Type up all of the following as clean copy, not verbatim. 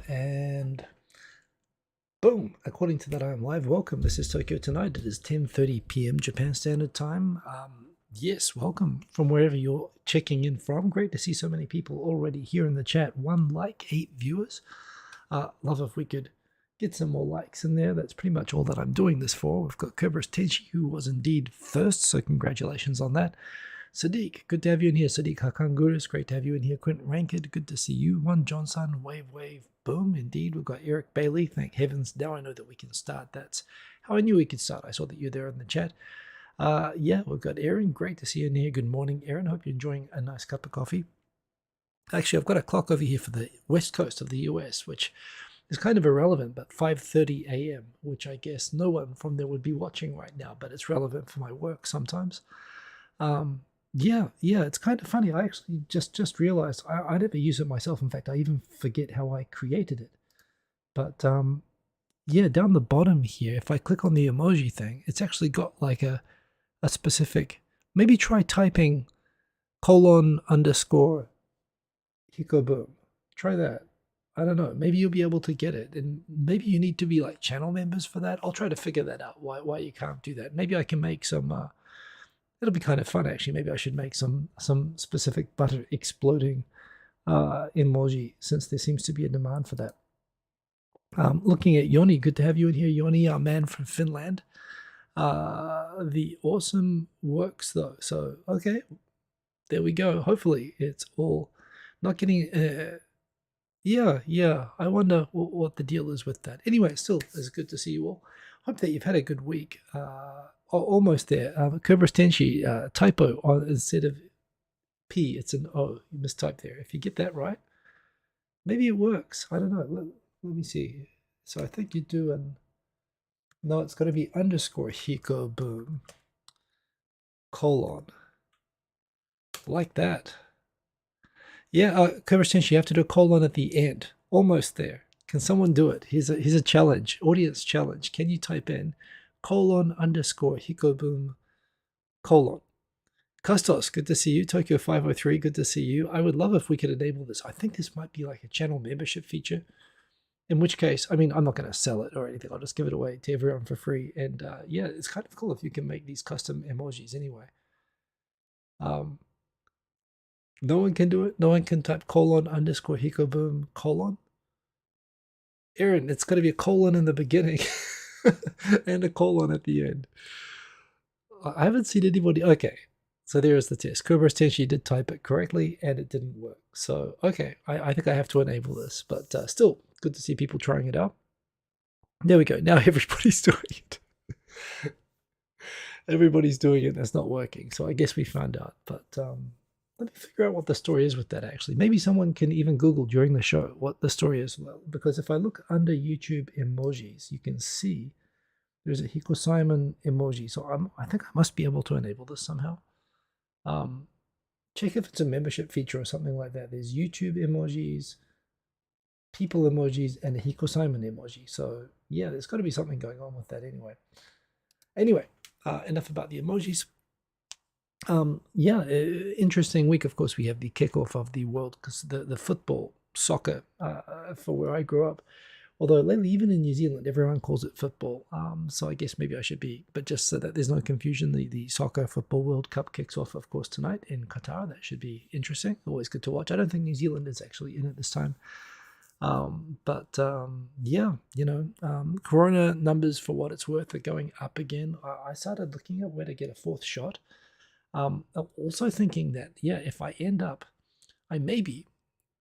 And boom, according to that, I am live. Welcome. This is Tokyo Tonight. It is 10:30 p.m. Japan Standard Time. Yes, welcome from wherever you're checking in from. Great to see so many people already here in the chat. 1 like, 8 viewers. Love if we could get some more likes in there. That's pretty much all that I'm doing this for. We've got Kerberos Tenshi, who was indeed first, so congratulations on that. Sadiq, good to have you in here. Sadiq Hakanguris, great to have you in here. Quentin Rankid, good to see you. One Johnson, wave, boom. Indeed, we've got Eric Bailey. Thank heavens. Now I know that we can start. That's how I knew we could start. I saw that you're there in the chat. Yeah, we've got Aaron. Great to see you in here. Good morning, Aaron. Hope you're enjoying a nice cup of coffee. Actually, I've got a clock over here for the west coast of the US, which is kind of irrelevant, but 5:30 a.m., which I guess no one from there would be watching right now, but it's relevant for my work sometimes. Yeah, it's kind of funny. I actually just realized I never use it myself. In fact, I even forget how I created it. But yeah, down the bottom here, if I click on the emoji thing, it's actually got like a specific, maybe try typing : _ hikoboom. Try that. I don't know. Maybe you'll be able to get it. And maybe you need to be like channel members for that. I'll try to figure that out, why you can't do that. Maybe I can make some... it'll be kind of fun, actually. Maybe I should make some specific butter exploding emoji, since there seems to be a demand for that. Looking at Yoni, good to have you in here. Yoni, our man from Finland. The awesome works, though. So, okay, there we go. Hopefully it's all not getting... yeah, I wonder what the deal is with that. Anyway, still, it's good to see you all. Hope that you've had a good week. Almost there. Kerberos Tenshi, typo instead of P, it's an O. You mistyped there. If you get that right, maybe it works. I don't know. Let me see. So I think you do an... No, it's got to be underscore hiko boom colon. Like that. Yeah, Kerberos Tenshi, you have to do a colon at the end. Almost there. Can someone do it? Here's a challenge. Audience challenge. Can you type in colon underscore hikoboom colon? Costos, good to see you. Tokyo 503, good to see you. I would love if we could enable this. I think this might be like a channel membership feature, in which case, I mean, I'm not going to sell it or anything. I'll just give it away to everyone for free. And yeah, it's kind of cool if you can make these custom emojis anyway. No one can do it. No one can type colon underscore hikoboom colon. Aaron, it's got to be a colon in the beginning and a colon at the end. I haven't seen anybody. Okay, so there is the test. Kerberos Tenshi did type it correctly and it didn't work. So, okay, I think I have to enable this, but still good to see people trying it out. There we go. Now everybody's doing it. Everybody's doing it. That's not working. So I guess we found out. But let me figure out what the story is with that, actually. Maybe someone can even Google during the show what the story is. Well, because if I look under YouTube emojis, you can see there's a Hiko Simon emoji. So I think I must be able to enable this somehow. Check if it's a membership feature or something like that. There's YouTube emojis, people emojis, and a Hiko Simon emoji. So yeah, there's got to be something going on with that anyway. Anyway, enough about the emojis. Yeah, interesting week. Of course, we have the kickoff of the world, because the football, soccer, for where I grew up. Although lately, even in New Zealand, everyone calls it football. So I guess maybe I should be, but just so that there's no confusion, the Soccer Football World Cup kicks off, of course, tonight in Qatar. That should be interesting. Always good to watch. I don't think New Zealand is actually in it this time. Yeah, you know, Corona numbers, for what it's worth, are going up again. I started looking at where to get a fourth shot. I'm also thinking that, yeah, if I end up, I may be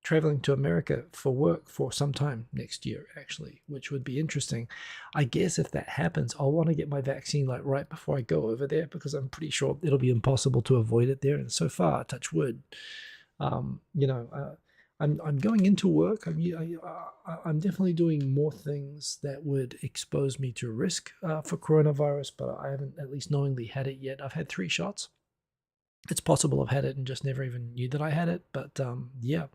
traveling to America for work for some time next year, actually, which would be interesting. I guess if that happens, I'll want to get my vaccine like right before I go over there, because I'm pretty sure it'll be impossible to avoid it there. And so far, touch wood, you know, I'm going into work. I'm definitely doing more things that would expose me to risk for coronavirus, but I haven't at least knowingly had it yet. I've had 3 shots. It's possible I've had it and just never even knew that I had it, but yeah.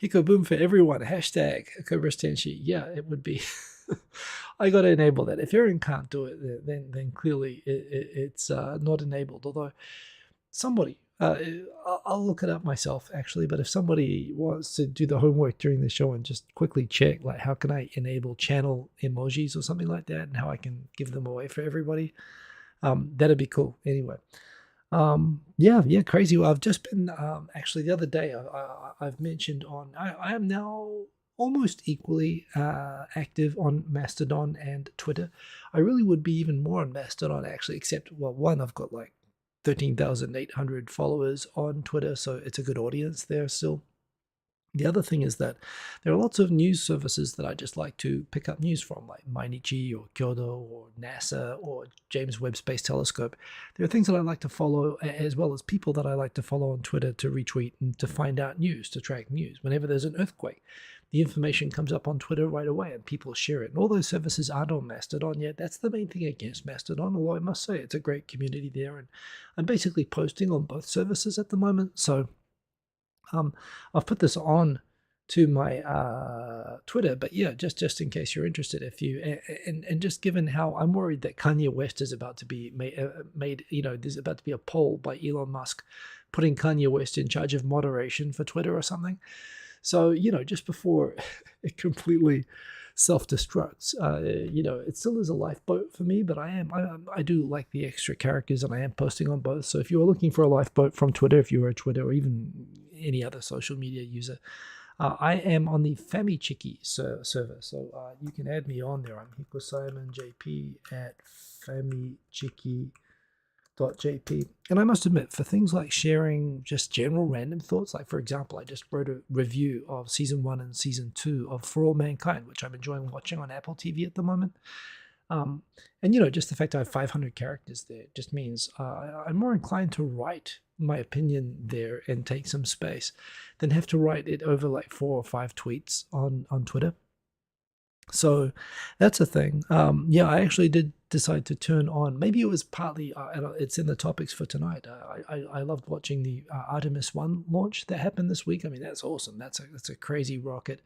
Hiko boom for everyone. Hashtag Kerberos Tenshi. Yeah, it would be. I got to enable that. If Aaron can't do it, then clearly it's not enabled. Although somebody, I'll look it up myself actually. But if somebody wants to do the homework during the show and just quickly check, like, how can I enable channel emojis or something like that, and how I can give them away for everybody, that'd be cool. Anyway, yeah, crazy. Well, I've just been actually the other day. I've mentioned on. I am now almost equally active on Mastodon and Twitter. I really would be even more on Mastodon actually, except, well, one, I've got like 13,800 followers on Twitter, so it's a good audience there still. The other thing is that there are lots of news services that I just like to pick up news from, like Mainichi or Kyodo or NASA or James Webb Space Telescope. There are things that I like to follow, as well as people that I like to follow on Twitter to retweet and to find out news, to track news. Whenever there's an earthquake, the information comes up on Twitter right away and people share it. And all those services aren't on Mastodon yet. That's the main thing against Mastodon, although I must say it's a great community there. And I'm basically posting on both services at the moment. So I've put this on to my Twitter, but yeah, just in case you're interested, if you and just given how I'm worried that Kanye West is about to be made, there's about to be a poll by Elon Musk putting Kanye West in charge of moderation for Twitter or something. So just before it completely self-destructs, it still is a lifeboat for me, but I do like the extra characters, and I am posting on both. So if you are looking for a lifeboat from Twitter, if you are a Twitter or even any other social media user, I am on the Famichiki server, so you can add me on there. I'm Hiko Simon JP at Famichiki.jp. And I must admit, for things like sharing just general random thoughts, like for example, I just wrote a review of season 1 and season 2 of For All Mankind, which I'm enjoying watching on Apple TV at the moment. And just the fact I have 500 characters there just means I'm more inclined to write my opinion there and take some space than have to write it over like 4 or 5 tweets on Twitter. So that's a thing. I actually did decide to turn on. Maybe it was partly, it's in the topics for tonight. I loved watching the Artemis 1 launch that happened this week. I mean, that's awesome. That's a crazy rocket.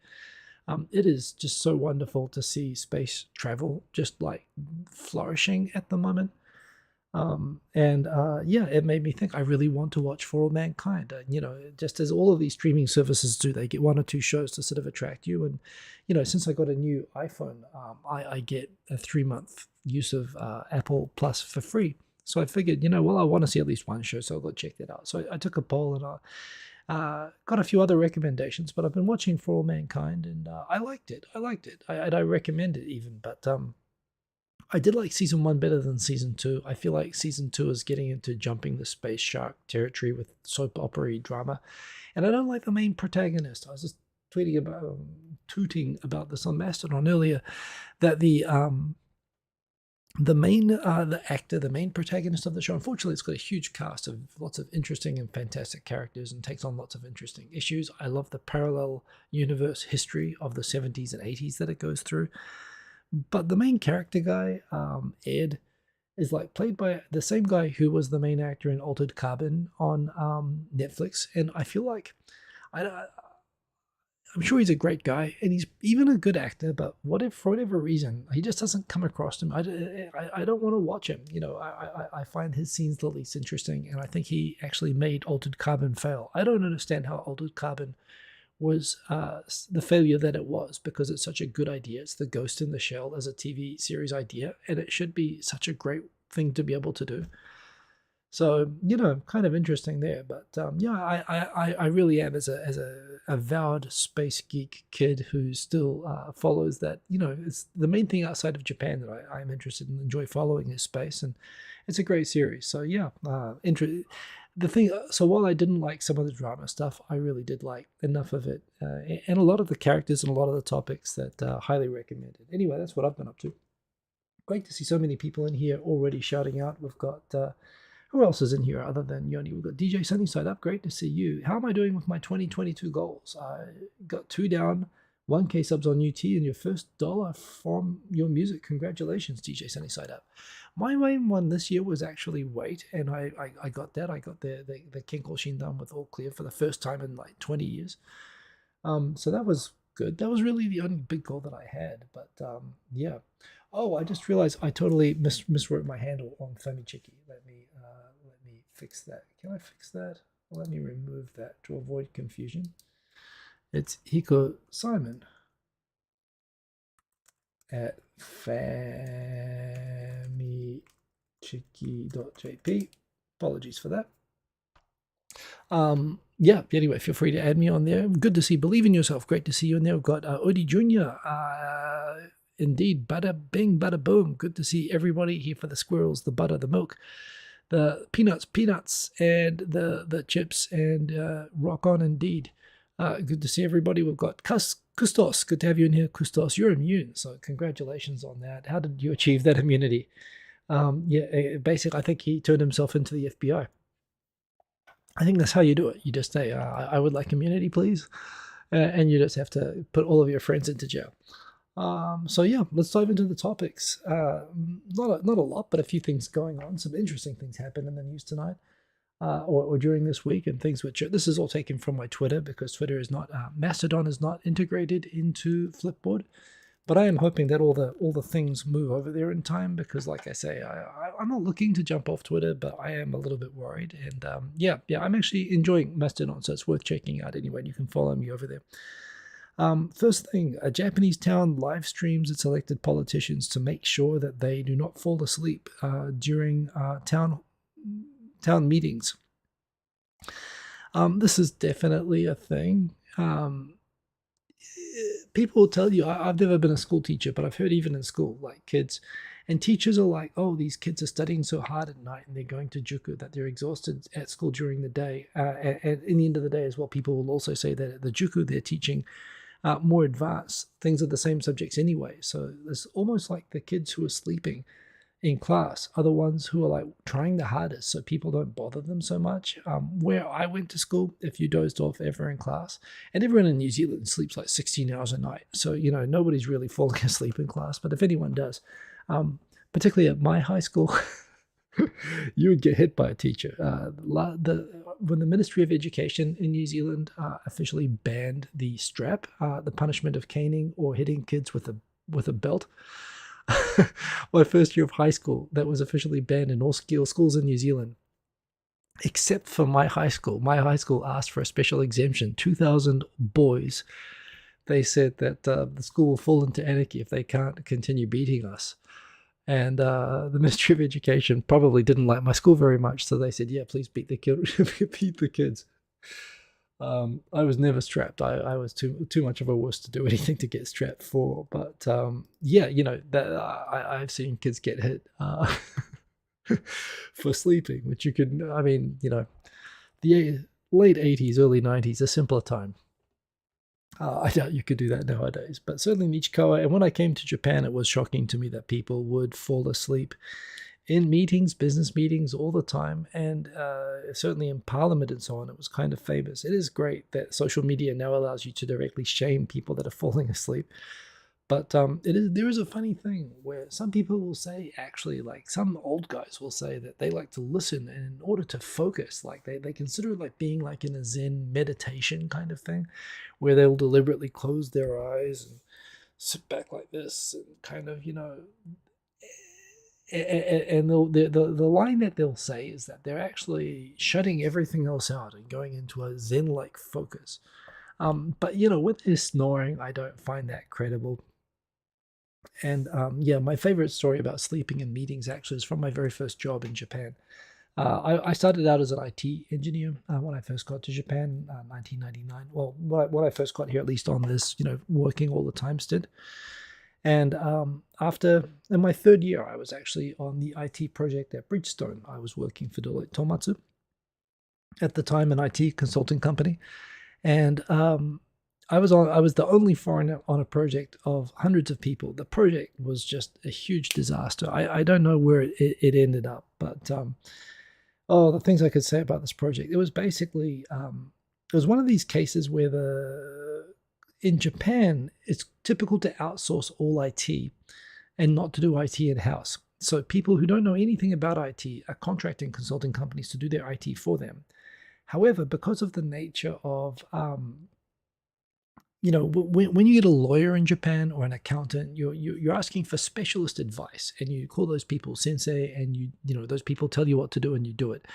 It is just so wonderful to see space travel just like flourishing at the moment. It made me think I really want to watch For All Mankind. Just as all of these streaming services do, they get 1 or 2 shows to sort of attract you. And since I got a new iPhone, I get a 3-month use of Apple Plus for free. So I figured, I want to see at least 1 show, so I'll go check that out. So I took a poll and got a few other recommendations, but I've been watching For All Mankind, and I liked it. I recommend it even, but I did like season 1 better than season 2. I feel like season 2 is getting into jumping the space shark territory with soap opera drama, and I don't like the main protagonist. I was just tooting about this on Mastodon earlier, that the actor, the main protagonist of the show, unfortunately, it's got a huge cast of lots of interesting and fantastic characters and takes on lots of interesting issues. I love the parallel universe history of the 70s and 80s that it goes through. But the main character guy, Ed, is like played by the same guy who was the main actor in Altered Carbon on Netflix. And I feel like I'm sure he's a great guy, and he's even a good actor, but what if, for whatever reason, he just doesn't come across him? I don't want to watch him. I find his scenes the least interesting, and I think he actually made Altered Carbon fail. I don't understand how Altered Carbon was the failure that it was, because it's such a good idea. It's the Ghost in the Shell as a TV series idea, and it should be such a great thing to be able to do. So, kind of interesting there. But I really am, as a avowed space geek kid who still follows that. It's the main thing outside of Japan that I'm interested in, enjoy following is space, and it's a great series. So so while I didn't like some of the drama stuff, I really did like enough of it, and a lot of the characters and a lot of the topics that highly recommended. Anyway, that's what I've been up to. Great to see so many people in here already shouting out. We've got who else is in here other than Yoni? We've got DJ Sunnyside up. Great to see you. How am I doing with my 2022 goals? I got 2 down, 1K subs on UT, and your first $1 from your music. Congratulations, DJ Sunnyside up. My main one this year was actually Wait, and I got that. I got the Kenko Shindan with All Clear for the first time in like 20 years. So that was good. That was really the only big goal that I had. But yeah. Oh, I just realized I totally miswrote my handle on Famichiki. Let me fix that. Can I fix that? Let me remove that to avoid confusion. It's Hiko Simon at famichiki.jp. Apologies for that. Yeah, anyway, feel free to add me on there. Good to see. Believe in yourself. Great to see you in there. We've got Odie Jr. Indeed, bada bing, bada boom. Good to see everybody here for the squirrels, the butter, the milk, the peanuts, and the chips, and rock on indeed. Good to see everybody. We've got Kustos. Good to have you in here, Kustos. You're immune, so congratulations on that. How did you achieve that immunity? Basically, I think he turned himself into the FBI. I think that's how you do it. You just say, I would like immunity, please. And you just have to put all of your friends into jail. So yeah, let's dive into the topics. Not a lot, but a few things going on. Some interesting things happened in the news tonight, or during this week, and things which this is all taken from my Twitter, because Twitter is not Mastodon is not integrated into Flipboard. But I am hoping that all the things move over there in time, because, like I say, I'm not looking to jump off Twitter, but I am a little bit worried. And I'm actually enjoying Mastodon, so it's worth checking out anyway. You can follow me over there. First thing, a Japanese town live streams its elected politicians to make sure that they do not fall asleep during town meetings. This is definitely a thing. People will tell you, I've never been a school teacher, but I've heard even in school, like kids and teachers are like, oh, these kids are studying so hard at night and they're going to juku that they're exhausted at school during the day. And in the end of the day as well, people will also say that at the juku they're teaching more advanced things are the same subjects anyway. So it's almost like the kids who are sleeping in class are the ones who are like trying the hardest, so people don't bother them so much. Where I went to school, if you dozed off ever in class, and everyone in New Zealand sleeps like 16 hours a night, so nobody's really falling asleep in class. But if anyone does, particularly at my high school, you would get hit by a teacher. When the Ministry of Education in New Zealand officially banned the strap, the punishment of caning or hitting kids with a belt. My first year of high school, that was officially banned in all schools in New Zealand, except for my high school. My high school asked for a special exemption. 2,000 boys. They said that the school will fall into anarchy if they can't continue beating us. And the Ministry of Education probably didn't like my school very much, so they said, yeah, please beat the kids. I was never strapped. I was too much of a wuss to do anything to get strapped for. But that I've seen kids get hit for sleeping, which you could, the late 80s, early 90s, a simpler time. I doubt you could do that nowadays, but certainly in Ichikawa. And when I came to Japan, it was shocking to me that people would fall asleep in meetings, business meetings, all the time, and certainly in Parliament and so on. It was kind of famous. It is great that social media now allows you to directly shame people that are falling asleep. But there is a funny thing where some people will say, actually, like some old guys will say that they like to listen, and in order to focus, like they consider it like being like in a Zen meditation kind of thing, where they'll deliberately close their eyes and sit back like this and kind of, and the line that they'll say is that they're actually shutting everything else out and going into a Zen-like focus. But with this snoring, I don't find that credible. And my favorite story about sleeping in meetings actually is from my very first job in Japan. I started out as an IT engineer when I first got to Japan, 1999. Well, when I first got here, at least on this, working all the time stint. And in my third year, I was actually on the IT project at Bridgestone. I was working for Deloitte Tohmatsu, at the time an IT consulting company. And I was the only foreigner on a project of hundreds of people. The project was just a huge disaster. I don't know where it ended up, but the things I could say about this project. It was basically, it was one of these cases where in Japan, it's typical to outsource all IT and not to do IT in-house. So people who don't know anything about IT are contracting consulting companies to do their IT for them. However, because of the nature of, when you get a lawyer in Japan or an accountant, you're asking for specialist advice, and you call those people sensei, and those people tell you what to do and you do it.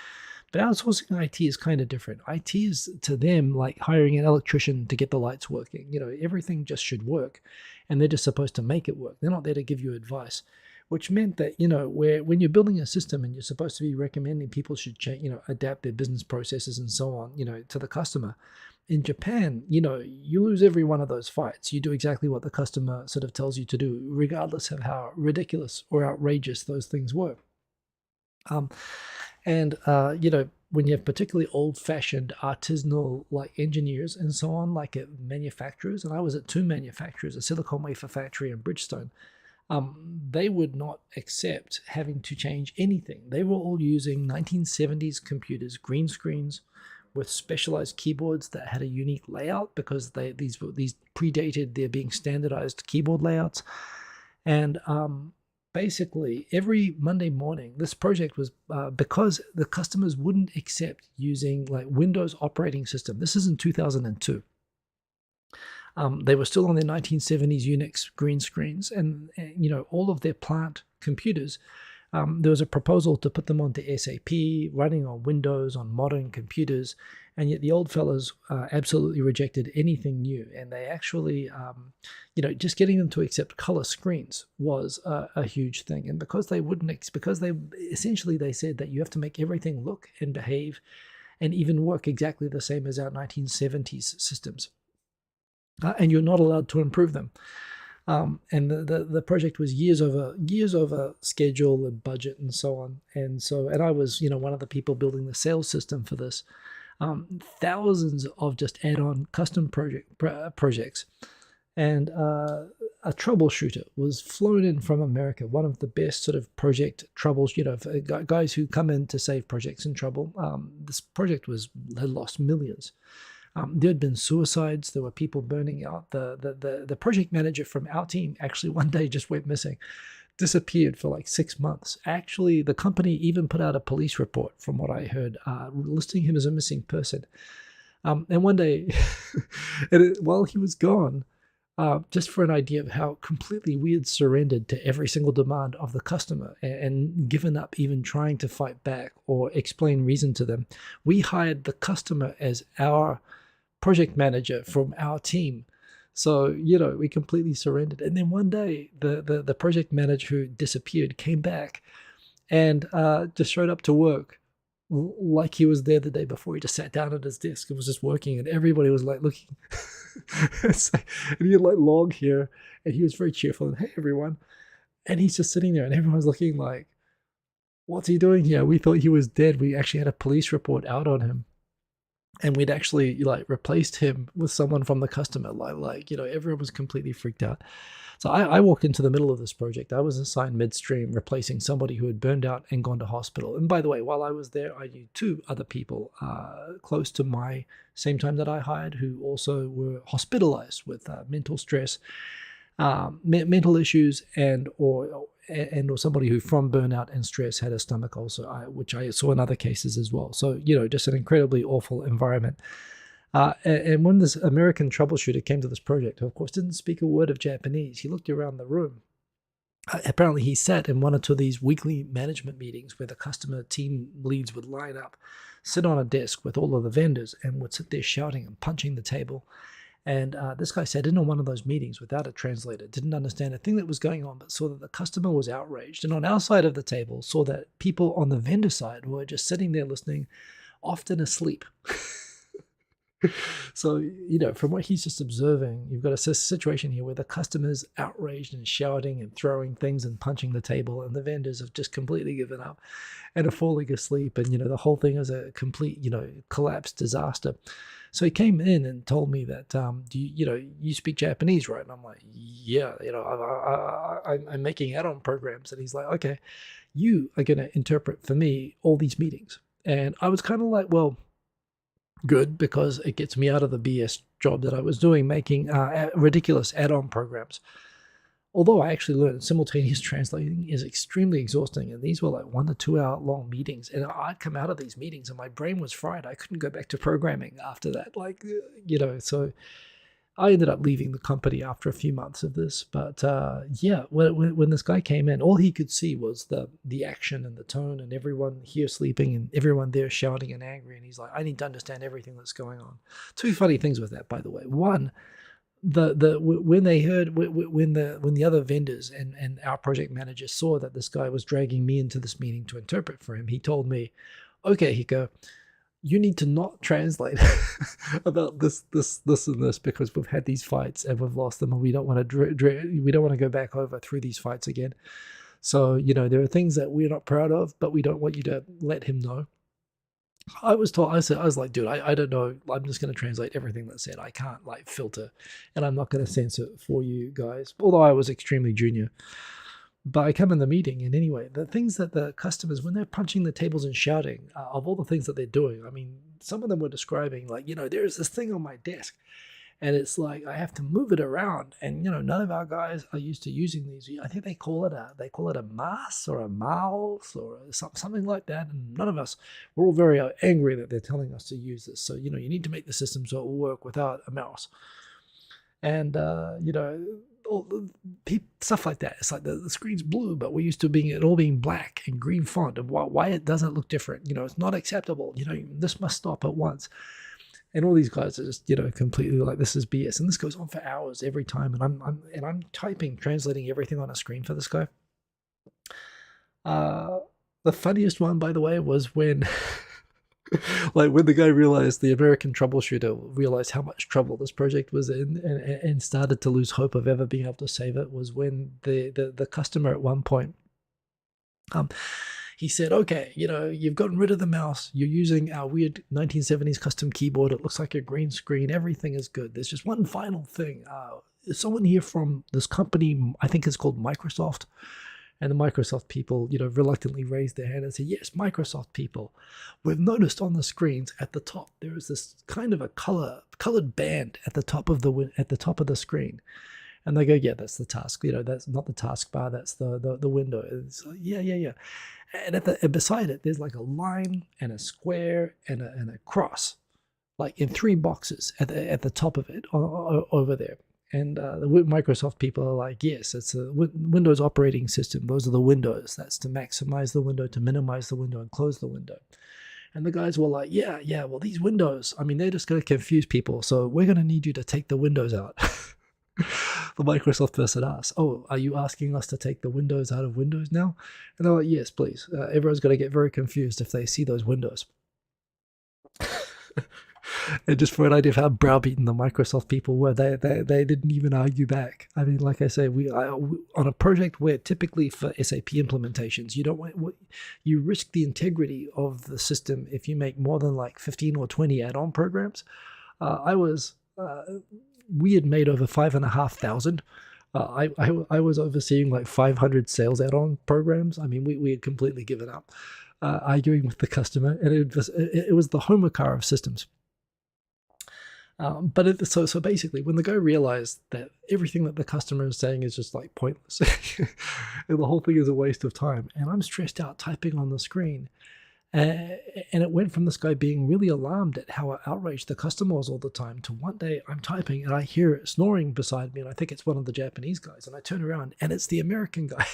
But outsourcing IT is kind of different. IT is to them like hiring an electrician to get the lights working. Everything just should work, and they're just supposed to make it work. They're not there to give you advice, which meant that where when you're building a system and you're supposed to be recommending people should change, adapt their business processes and so on, to the customer. In Japan, you lose every one of those fights. You do exactly what the customer sort of tells you to do, regardless of how ridiculous or outrageous those things were. When you have particularly old-fashioned artisanal like engineers and so on, like at manufacturers, and I was at two manufacturers, a silicon wafer factory and Bridgestone, they would not accept having to change anything. They were all using 1970s computers, green screens, with specialized keyboards that had a unique layout because these predated there being standardized keyboard layouts. And basically, every Monday morning, this project was because the customers wouldn't accept using like Windows operating system. This is in 2002. They were still on their 1970s Unix green screens, and all of their plant computers. There was a proposal to put them onto SAP, running on Windows, on modern computers, and yet the old fellas absolutely rejected anything new. And they actually, just getting them to accept color screens was a huge thing. And because they wouldn't, because they said that you have to make everything look and behave and even work exactly the same as our 1970s systems, and you're not allowed to improve them. And the project was years over schedule and budget and so on. And I was, one of the people building the sales system for this. Thousands of just add-on custom projects. And a troubleshooter was flown in from America, one of the best sort of project guys who come in to save projects in trouble. This project had lost millions. There had been suicides. There were people burning out. The project manager from our team actually one day just went missing, disappeared for like 6 months. Actually, the company even put out a police report, from what I heard, listing him as a missing person. And one day, while he was gone, just for an idea of how completely we had surrendered to every single demand of the customer and given up even trying to fight back or explain reason to them, we hired the customer as our project manager from our team. So, we completely surrendered. And then one day, the project manager who disappeared came back and just showed up to work like he was there the day before. He just sat down at his desk and was just working, and everybody was like looking. And he had like long hair, and he was very cheerful and, hey, everyone. And he's just sitting there, and everyone's looking like, what's he doing here? We thought he was dead. We actually had a police report out on him. And we'd actually like replaced him with someone from the customer. Everyone was completely freaked out. So I walked into the middle of this project. I was assigned midstream, replacing somebody who had burned out and gone to hospital. And by the way, while I was there, I knew two other people close to my same time that I hired who also were hospitalized with mental stress, mental issues, or somebody who from burnout and stress had a stomach ulcer, which I saw in other cases as well. So, just an incredibly awful environment. And when this American troubleshooter came to this project, who of course didn't speak a word of Japanese, he looked around the room. Apparently he sat in one or two of these weekly management meetings where the customer team leads would line up, sit on a desk with all of the vendors, and would sit there shouting and punching the table. And this guy sat in on one of those meetings without a translator, didn't understand a thing that was going on, but saw that the customer was outraged. And on our side of the table, saw that people on the vendor side were just sitting there listening, often asleep. So, from what he's just observing, you've got a situation here where the customer's outraged and shouting and throwing things and punching the table, and the vendors have just completely given up and are falling asleep. And, the whole thing is a complete, collapsed disaster. So he came in and told me that, you speak Japanese, right? And I'm like, yeah, I'm making add-on programs. And he's like, okay, you are going to interpret for me all these meetings. And I was kind of like, well, good, because it gets me out of the BS job that I was doing, making ridiculous add-on programs. Although I actually learned simultaneous translating is extremely exhausting, and these were like 1 to 2 hour long meetings, and I'd come out of these meetings and my brain was fried. I couldn't go back to programming after that, so I ended up leaving the company after a few months of this, but yeah, when this guy came in, all he could see was the action and the tone, and everyone here sleeping and everyone there shouting and angry. And he's like, I need to understand everything that's going on. Two funny things with that, by the way. One, when they heard when the other vendors and our project manager saw that this guy was dragging me into this meeting to interpret for him, he told me, okay, Hiko, you need to not translate about this and this, because we've had these fights and we've lost them, and we don't want to go back over through these fights again. So, there are things that we're not proud of, but we don't want you to let him know. I was like, dude, I don't know. I'm just going to translate everything that's said. I can't filter, and I'm not going to censor for you guys, although I was extremely junior. But I come in the meeting, and anyway, the things that the customers, when they're punching the tables and shouting, of all the things that they're doing, I mean, some of them were describing, there's this thing on my desk, and it's like I have to move it around, and none of our guys are used to using these. I think they call it a mouse or a mouse or something like that, and none of us, we're all very angry that they're telling us to use this. So you need to make the system so it will work without a mouse, and stuff like that. It's like the screen's blue, but we're used to it all being black and green font, and why it doesn't look different. It's not acceptable. This must stop at once. And all these guys are just, completely like, this is BS. And this goes on for hours every time. And I'm typing, translating everything on a screen for this guy. The funniest one, by the way, was when when the guy realized, the American troubleshooter realized how much trouble this project was in, and started to lose hope of ever being able to save it, was when the customer at one point, he said, okay, you've gotten rid of the mouse, you're using our weird 1970s custom keyboard, it looks like a green screen, everything is good, there's just one final thing. Someone here from this company, I think it's called Microsoft. And the Microsoft people, reluctantly raised their hand and said, yes, Microsoft people, we've noticed on the screens at the top, there is this kind of a colored band at the top of the screen. And they go, yeah, that's the task. That's not the taskbar, that's the window. It's like, yeah. And beside it, there's like a line and a square and a cross, like in 3 boxes at the top of it over there. And the Microsoft people are like, yes, it's a Windows operating system. Those are the windows. That's to maximize the window, to minimize the window, and close the window. And the guys were like, yeah, well, these windows, I mean, they're just going to confuse people. So we're going to need you to take the windows out. The Microsoft person asked, oh, are you asking us to take the windows out of Windows now? And they're like, yes, please. Everyone's going to get very confused if they see those windows. And just for an idea of how browbeaten the Microsoft people were, they didn't even argue back. I mean, like I say, on a project where typically for SAP implementations, you risk the integrity of the system if you make more than 15 or 20 add-on programs. We had made over 5,500. I was overseeing 500 sales add-on programs. I mean, we had completely given up, arguing with the customer, and it was the Homer of systems. So basically, when the guy realized that everything that the customer is saying is just pointless, and the whole thing is a waste of time, and I'm stressed out typing on the screen, and it went from this guy being really alarmed at how outraged the customer was all the time to one day I'm typing and I hear it snoring beside me, and I think it's one of the Japanese guys, and I turn around and it's the American guy.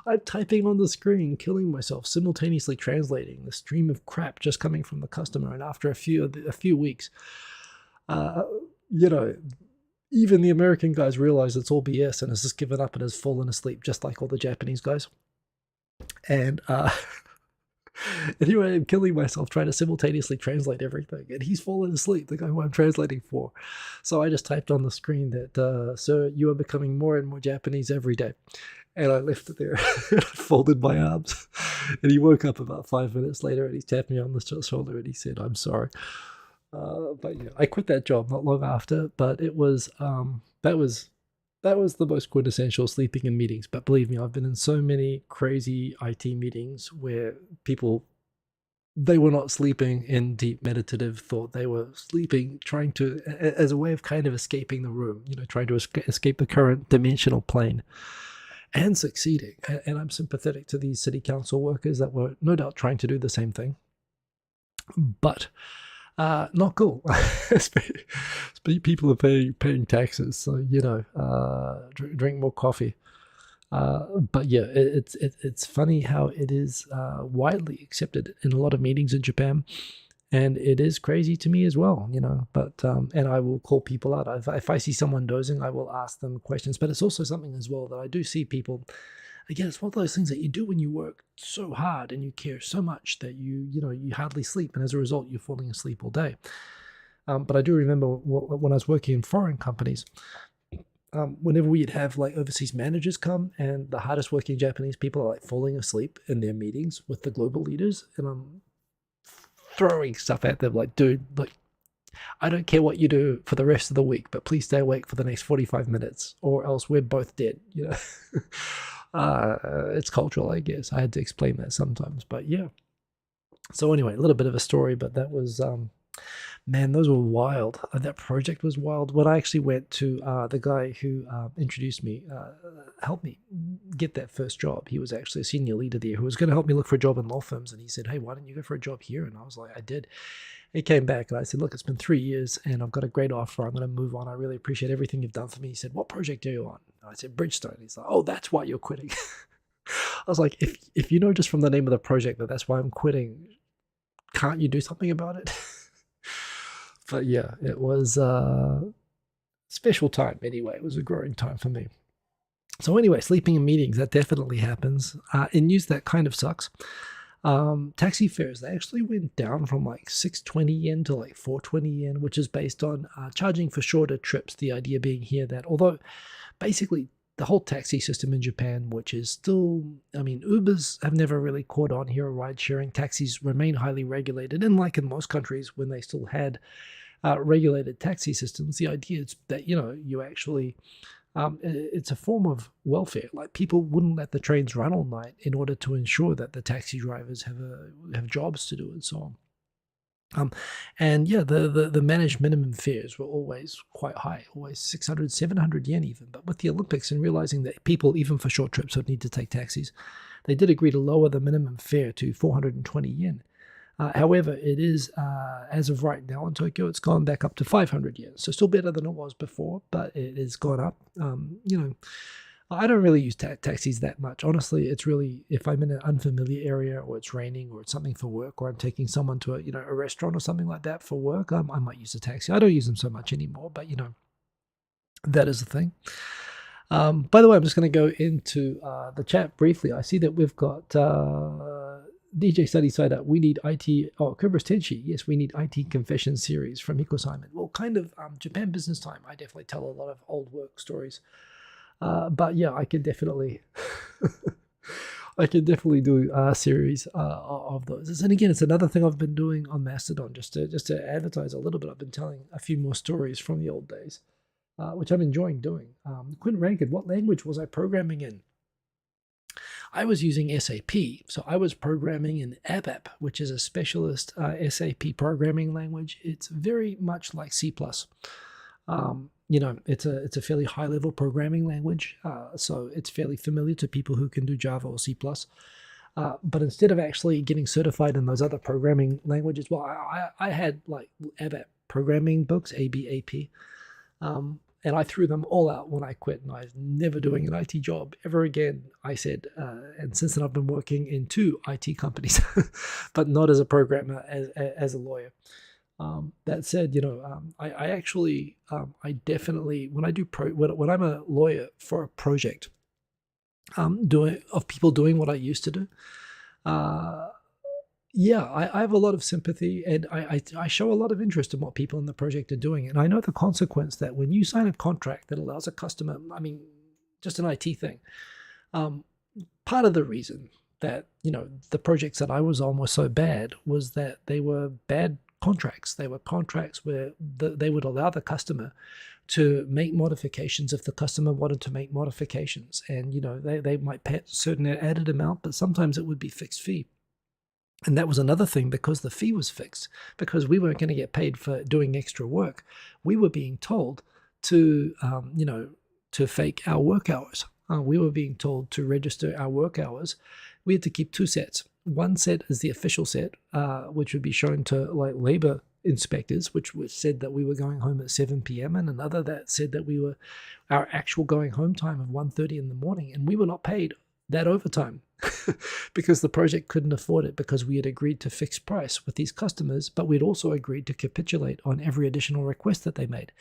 I'm typing on the screen, killing myself, simultaneously translating the stream of crap just coming from the customer. And after a few weeks, even the American guys realize it's all BS and has just given up and has fallen asleep, just like all the Japanese guys. And anyway, I'm killing myself trying to simultaneously translate everything, and he's fallen asleep, the guy who I'm translating for. So I just typed on the screen that, sir, you are becoming more and more Japanese every day. And I left it there. I folded my arms. And he woke up about 5 minutes later, and he tapped me on the shoulder and he said, I'm sorry. But yeah, I quit that job not long after, but it was, that was the most quintessential sleeping in meetings. But believe me, I've been in so many crazy IT meetings where they were not sleeping in deep meditative thought. They were sleeping, trying to, as a way of kind of escaping the room, trying to escape the current dimensional plane, and succeeding. And I'm sympathetic to these city council workers that were no doubt trying to do the same thing. But Not cool. People are paying taxes, so drink more coffee. But yeah, it's funny how it is widely accepted in a lot of meetings in Japan, and it is crazy to me as well, But and I will call people out if I see someone dozing. I will ask them questions. But it's also something as well that I do see people. Again, it's one of those things that you do when you work so hard and you care so much that you hardly sleep, and as a result, you're falling asleep all day. But I do remember when I was working in foreign companies, whenever we'd have like overseas managers come, and the hardest working Japanese people are like falling asleep in their meetings with the global leaders, and I'm throwing stuff at them like, dude, look, I don't care what you do for the rest of the week, but please stay awake for the next 45 minutes or else we're both dead, It's cultural, I guess. I had to explain that sometimes, but yeah. So anyway, a little bit of a story, but that was, man, those were wild. That project was wild. When I actually went to the guy who introduced me, helped me get that first job. He was actually a senior leader there who was going to help me look for a job in law firms. And he said, hey, why don't you go for a job here? And I was like, I did. He came back and I said, look, it's been 3 years and I've got a great offer. I'm going to move on. I really appreciate everything you've done for me. He said, what project are you on? And I said, Bridgestone. He's like, oh, that's why you're quitting. I was like, if you know just from the name of the project that's why I'm quitting, can't you do something about it? But yeah, it was a special time anyway. It was a growing time for me. So anyway, sleeping in meetings, that definitely happens. In news that kind of sucks. Taxi fares, they actually went down from like 620 yen to like 420 yen, which is based on charging for shorter trips. The idea being here that although basically the whole taxi system in Japan, which is still, Ubers have never really caught on here, ride sharing. Taxis remain highly regulated. And like in most countries, when they still had regulated taxi systems, the idea is that, you actually, it's a form of welfare. Like people wouldn't let the trains run all night in order to ensure that the taxi drivers have jobs to do and so on. And yeah, the managed minimum fares were always quite high, always 600, 700 yen even. But with the Olympics and realizing that people, even for short trips, would need to take taxis, they did agree to lower the minimum fare to 420 yen. However, it is, as of right now in Tokyo, it's gone back up to 500 yen. So still better than it was before, but it has gone up. I don't really use taxis that much. Honestly, it's really if I'm in an unfamiliar area or it's raining or it's something for work or I'm taking someone to a restaurant or something like that for work, I might use a taxi. I don't use them so much anymore, but that is the thing. By the way, I'm just going to go into the chat briefly. I see that we've got DJ Study Side Up. We need IT. Oh, Kubra's Tenshi. Yes, we need IT Confession series from Hiko Simon. Well, kind of Japan Business Time. I definitely tell a lot of old work stories. But yeah, I can definitely, do a series of those. And again, it's another thing I've been doing on Mastodon just to advertise a little bit. I've been telling a few more stories from the old days, which I'm enjoying doing. Quinn Rankin, what language was I programming in? I was using SAP, so I was programming in ABAP, which is a specialist SAP programming language. It's very much like C++. It's a fairly high level programming language, so it's fairly familiar to people who can do Java or C++. But instead of actually getting certified in those other programming languages, well, I had like ABAP programming books, ABAP, and I threw them all out when I quit, and I was never doing an IT job ever again, I said. And since then, I've been working in 2 IT companies, but not as a programmer, as a lawyer. That said, I actually, I definitely, when I do when I'm a lawyer for a project, of people doing what I used to do, yeah, I have a lot of sympathy, and I show a lot of interest in what people in the project are doing. And I know the consequence that when you sign a contract that allows a customer, just an IT thing, part of the reason that, the projects that I was on were so bad was that they were bad contracts. They were contracts where they would allow the customer to make modifications if the customer wanted to make modifications. And, they might pay a certain added amount, but sometimes it would be fixed fee. And that was another thing, because the fee was fixed, because we weren't going to get paid for doing extra work. We were being told to, to fake our work hours. We were being told to register our work hours. We had to keep 2 sets. One set is the official set, which would be shown to like labor inspectors, which said that we were going home at 7 p.m. and another that said that our actual going home time of 1:30 in the morning, and we were not paid that overtime because the project couldn't afford it, because we had agreed to fixed price with these customers, but we'd also agreed to capitulate on every additional request that they made.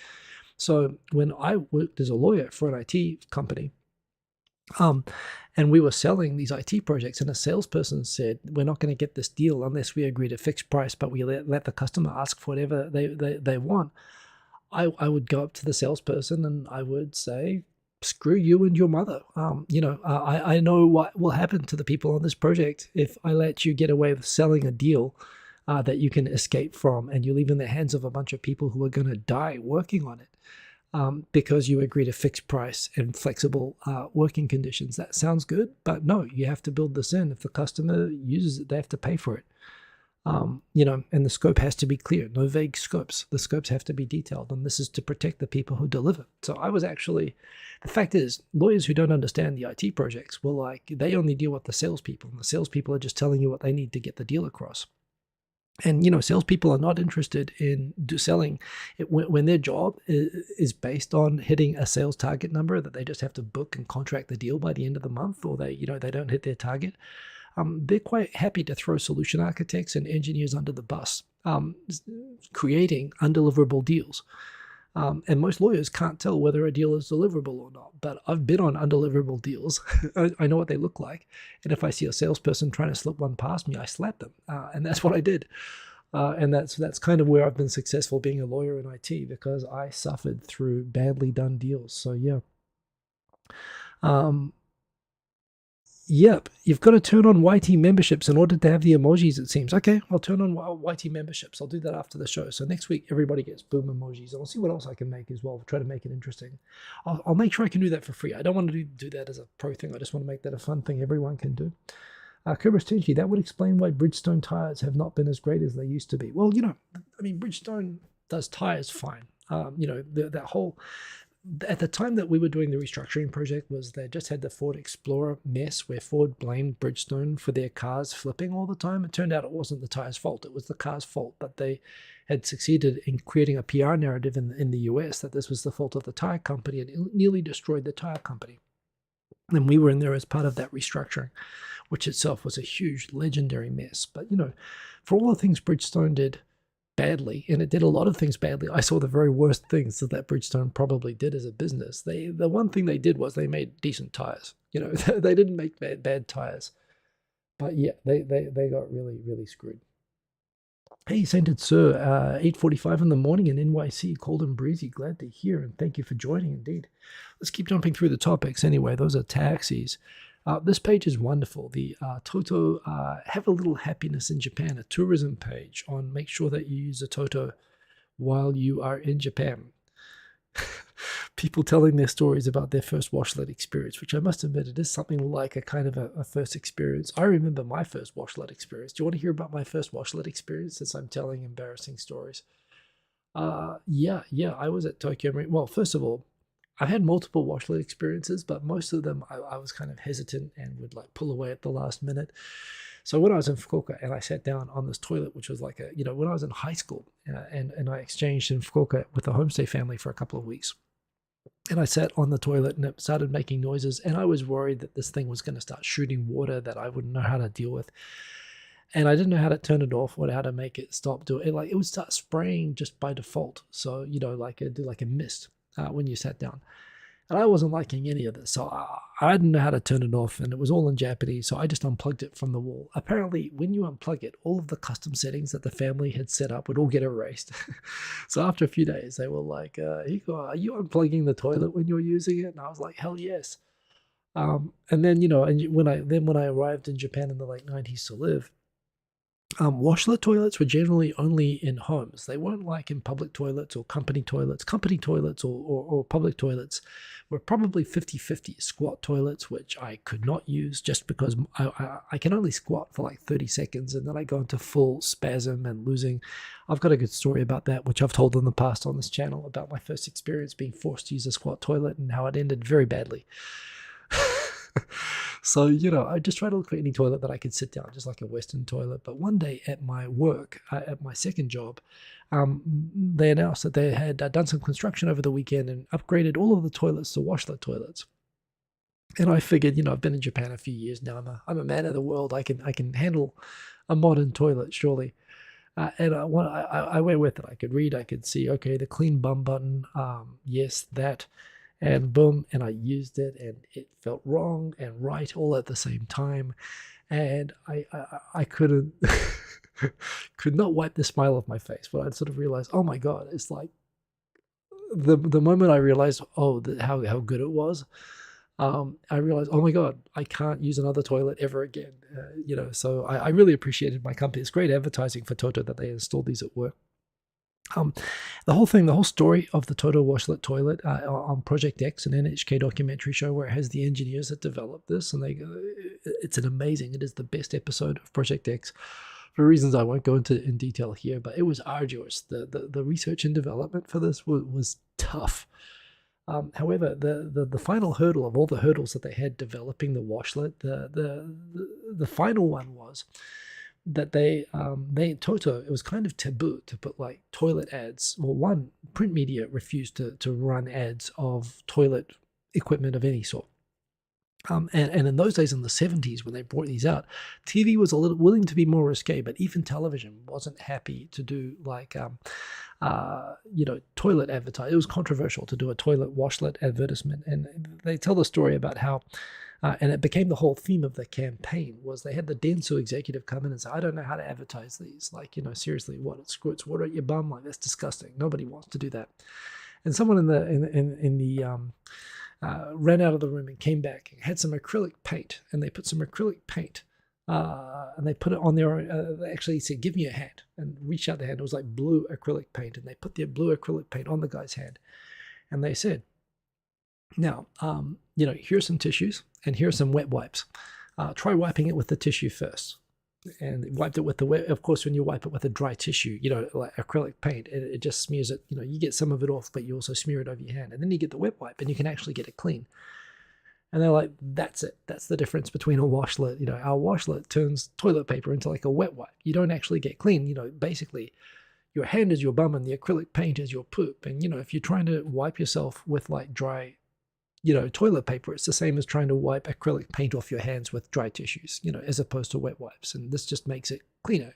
So when I worked as a lawyer for an IT company, and we were selling these IT projects, and a salesperson said, we're not going to get this deal unless we agree to fixed price, but we let the customer ask for whatever they want. I would go up to the salesperson and I would say, screw you and your mother. I know what will happen to the people on this project if I let you get away with selling a deal that you can escape from, and you leave in the hands of a bunch of people who are going to die working on it. Because you agree to fixed price and flexible working conditions. That sounds good, but no, you have to build this in. If the customer uses it, they have to pay for it. And the scope has to be clear. No vague scopes. The scopes have to be detailed, and this is to protect the people who deliver. So the fact is, lawyers who don't understand the IT projects they only deal with the salespeople, and the salespeople are just telling you what they need to get the deal across. And, salespeople are not interested in selling it when their job is based on hitting a sales target number that they just have to book and contract the deal by the end of the month, or they don't hit their target. They're quite happy to throw solution architects and engineers under the bus, creating undeliverable deals. And most lawyers can't tell whether a deal is deliverable or not. But I've been on undeliverable deals. I know what they look like. And if I see a salesperson trying to slip one past me, I slap them. And that's what I did. And that's kind of where I've been successful being a lawyer in IT, because I suffered through badly done deals. So yeah. Yep, you've got to turn on YT memberships in order to have the emojis, it seems. Okay, I'll turn on YT memberships. I'll do that after the show. So next week, everybody gets boom emojis. I'll see what else I can make as well. I'll try to make it interesting. I'll make sure I can do that for free. I don't want to do that as a pro thing. I just want to make that a fun thing everyone can do. Cobra Stingy, that would explain why Bridgestone tires have not been as great as they used to be. Well, Bridgestone does tires fine. That whole... At the time that we were doing the restructuring project, they just had the Ford Explorer mess where Ford blamed Bridgestone for their cars flipping all the time. It turned out it wasn't the tire's fault. It was the car's fault, but they had succeeded in creating a PR narrative in the US that this was the fault of the tire company, and it nearly destroyed the tire company. And we were in there as part of that restructuring, which itself was a huge, legendary mess. But, for all the things Bridgestone did badly, and it did a lot of things badly, I saw the very worst things that Bridgestone probably did as a business. The one thing they did was they made decent tires. They didn't make bad tires. But yeah, they got really, really screwed. Hey, Sainted Sir, 8:45 in the morning in NYC, cold and breezy. Glad to hear, and thank you for joining indeed. Let's keep jumping through the topics anyway. Those are taxis. This page is wonderful. The Toto Have a Little Happiness in Japan, a tourism page on make sure that you use a Toto while you are in Japan. People telling their stories about their first washlet experience, which I must admit, it is something like a kind of a first experience. I remember my first washlet experience. Do you want to hear about my first washlet experience, since I'm telling embarrassing stories? Yeah, I was at Tokyo Marine. Well, first of all, I've had multiple washlet experiences, but most of them I was kind of hesitant and would pull away at the last minute. So when I was in Fukuoka and I sat down on this toilet, which was when I was in high school, and I exchanged in Fukuoka with a homestay family for a couple of weeks. And I sat on the toilet and it started making noises, and I was worried that this thing was going to start shooting water that I wouldn't know how to deal with. And I didn't know how to turn it off or how to make it stop doing it. It would start spraying just by default. So, it'd do like a mist when you sat down. And I wasn't liking any of this. So I didn't know how to turn it off, and it was all in Japanese. So I just unplugged it from the wall. Apparently, when you unplug it, all of the custom settings that the family had set up would all get erased. So after a few days, they were like, Hiko, are you unplugging the toilet when you're using it? And I was like, hell yes. And then, when I arrived in Japan in the late 90s to live, washlet toilets were generally only in homes. They weren't like in public toilets or company toilets. Company toilets or public toilets were probably 50-50. Squat toilets, which I could not use just because I can only squat for like 30 seconds, and then I go into full spasm and losing. I've got a good story about that, which I've told in the past on this channel, about my first experience being forced to use a squat toilet and how it ended very badly. So, I just tried to look for any toilet that I could sit down, just like a Western toilet. But one day at my work, at my second job, they announced that they had done some construction over the weekend and upgraded all of the toilets to washlet toilets. And I figured, I've been in Japan a few years now. I'm a man of the world. I can handle a modern toilet, surely. And I went with it. I could read, I could see, okay, the clean bum button, yes, that, and boom, and I used it, and it felt wrong and right all at the same time, and I couldn't, could not wipe the smile off my face. But I'd sort of realized, oh my God, it's like the moment I realized, how good it was. I realized, oh my God, I can't use another toilet ever again. So I really appreciated my company. It's great advertising for Toto that they installed these at work. The whole story of the Toto washlet toilet on Project X, an NHK documentary show where it has the engineers that developed this, and it is the best episode of Project X for reasons I won't go into in detail here, but it was arduous. The research and development for this was tough. However, the final hurdle of all the hurdles that they had developing the washlet, the final one was that they Toto, it was kind of taboo to put like toilet ads. Well, one, print media refused to run ads of toilet equipment of any sort. And in those days, in the 70s, when they brought these out, TV was a little willing to be more risque, but even television wasn't happy to do like, toilet advertising. It was controversial to do a toilet washlet advertisement. And they tell the story about how, and it became the whole theme of the campaign, was they had the Dentsu executive come in and say, I don't know how to advertise these. Like, seriously, what, it squirts water at your bum? Like, that's disgusting. Nobody wants to do that. And someone in the ran out of the room and came back and had some acrylic paint, and they put some acrylic paint and they put it on their they actually said, give me a hand, and reached out the hand. It was like blue acrylic paint, and they put their blue acrylic paint on the guy's hand, and they said, now here's some tissues and here's some wet wipes. Try wiping it with the tissue first. And wiped it with the wet. Of course, when you wipe it with a dry tissue, like acrylic paint, it just smears it. You get some of it off, but you also smear it over your hand. And then you get the wet wipe, and you can actually get it clean. And they're like, that's it. That's the difference between a washlet. Our washlet turns toilet paper into like a wet wipe. You don't actually get clean. Basically, your hand is your bum and the acrylic paint is your poop. And, if you're trying to wipe yourself with like dry toilet paper, it's the same as trying to wipe acrylic paint off your hands with dry tissues, as opposed to wet wipes. And this just makes it cleaner.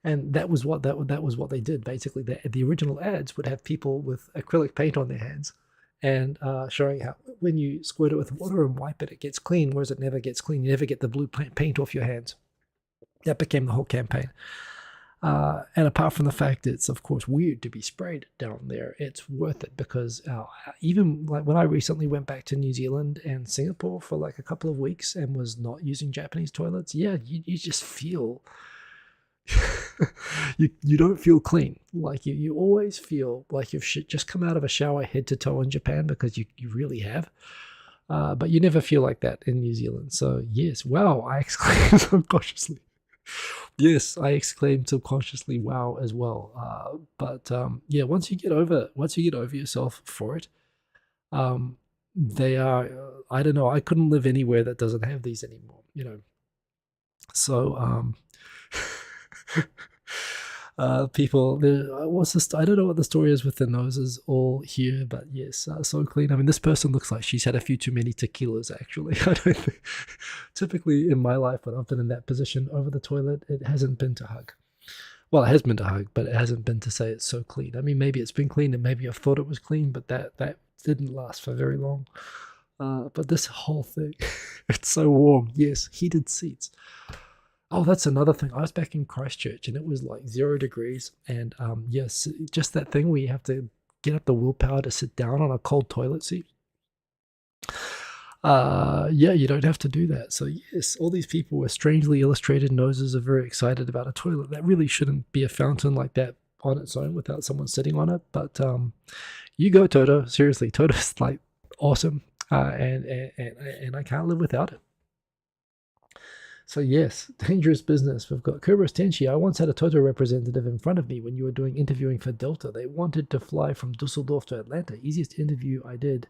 And that was what they did. Basically, the original ads would have people with acrylic paint on their hands and showing how when you squirt it with water and wipe it, it gets clean, whereas it never gets clean. You never get the blue paint off your hands. That became the whole campaign. And apart from the fact it's, of course, weird to be sprayed down there, it's worth it because even like when I recently went back to New Zealand and Singapore for like a couple of weeks and was not using Japanese toilets, you just feel you don't feel clean. Like you always feel like you've just come out of a shower head to toe in Japan, because you really have. But you never feel like that in New Zealand. So yes, wow, I exclaimed subconsciously. Yes, I exclaimed subconsciously, wow, as well. But once you get over yourself for it, they are, I don't know, I couldn't live anywhere that doesn't have these anymore, So, people, I don't know what the story is with the noses all here, but yes, so clean. I mean, this person looks like she's had a few too many tequilas, actually. I don't think, typically in my life, when I've been in that position over the toilet, it hasn't been to hug. Well, it has been to hug, but it hasn't been to say it's so clean. I mean, maybe it's been clean and maybe I've thought it was clean, but that didn't last for very long. But this whole thing, it's so warm. Yes, heated seats. Oh, that's another thing. I was back in Christchurch and it was like 0 degrees. And yes, just that thing where you have to get up the willpower to sit down on a cold toilet seat. You don't have to do that. So yes, all these people with strangely illustrated noses are very excited about a toilet. That really shouldn't be a fountain like that on its own without someone sitting on it. But you go, Toto. Seriously, Toto's like awesome. And I can't live without it. So yes, dangerous business. We've got Kerberos Tenshi. I once had a Toto representative in front of me when you were doing interviewing for Delta. They wanted to fly from Dusseldorf to Atlanta. Easiest interview I did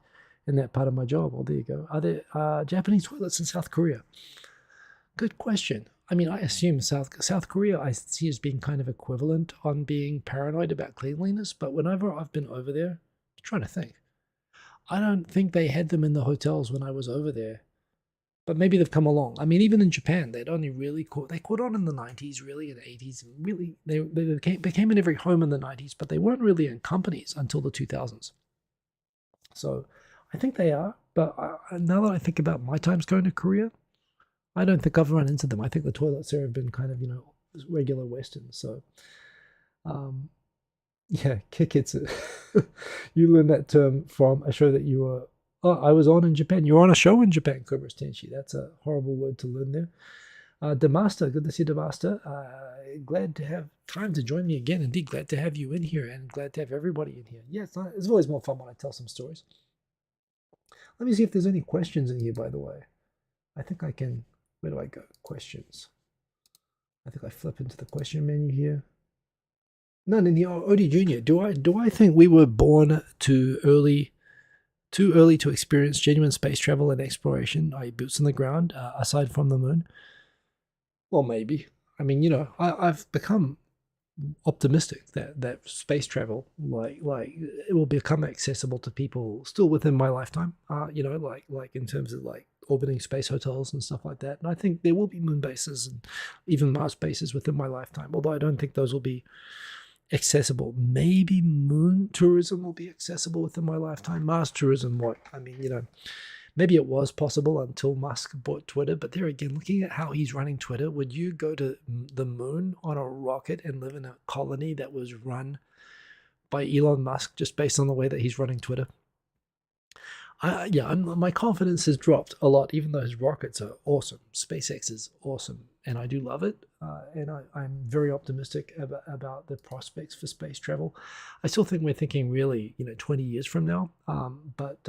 in that part of my job. Well, there you go. Are there Japanese toilets in South Korea? Good question. I mean, I assume South Korea I see as being kind of equivalent on being paranoid about cleanliness, but whenever I've been over there, I'm trying to think, I don't think they had them in the hotels when I was over there. But maybe they've come along. I mean, even in Japan, they'd only really caught on in the 90s, really, in the 80s. Really, they became in every home in the 90s, but they weren't really in companies until the 2000s. So I think they are. But now that I think about my times going to Korea, I don't think I've run into them. I think the toilets there have been kind of, regular Western. So, yeah, kikitsu. You learned that term from a show that you were. Oh, I was on in Japan. You were on a show in Japan, Kobras Tenshi. That's a horrible word to learn there. Demaster, good to see Demaster. Glad to have time to join me again. Indeed, glad to have you in here and glad to have everybody in here. Yeah, it's always more fun when I tell some stories. Let me see if there's any questions in here, by the way. I think I can. Where do I go? Questions. I think I flip into the question menu here. None in the Odie Junior. Do I think we were born too early to experience genuine space travel and exploration, i.e. boots on the ground, aside from the moon? Well, maybe. I mean, I've become optimistic that space travel, like it will become accessible to people still within my lifetime. Like in terms of like orbiting space hotels and stuff like that. And I think there will be moon bases and even Mars bases within my lifetime, although I don't think those will be accessible. Maybe moon tourism will be accessible within my lifetime. Mars tourism, what? I mean, maybe it was possible until Musk bought Twitter. But there again, looking at how he's running Twitter, would you go to the moon on a rocket and live in a colony that was run by Elon Musk just based on the way that he's running Twitter? My confidence has dropped a lot, even though his rockets are awesome. SpaceX is awesome, and I do love it. And I'm very optimistic about the prospects for space travel. I still think we're thinking really, 20 years from now, but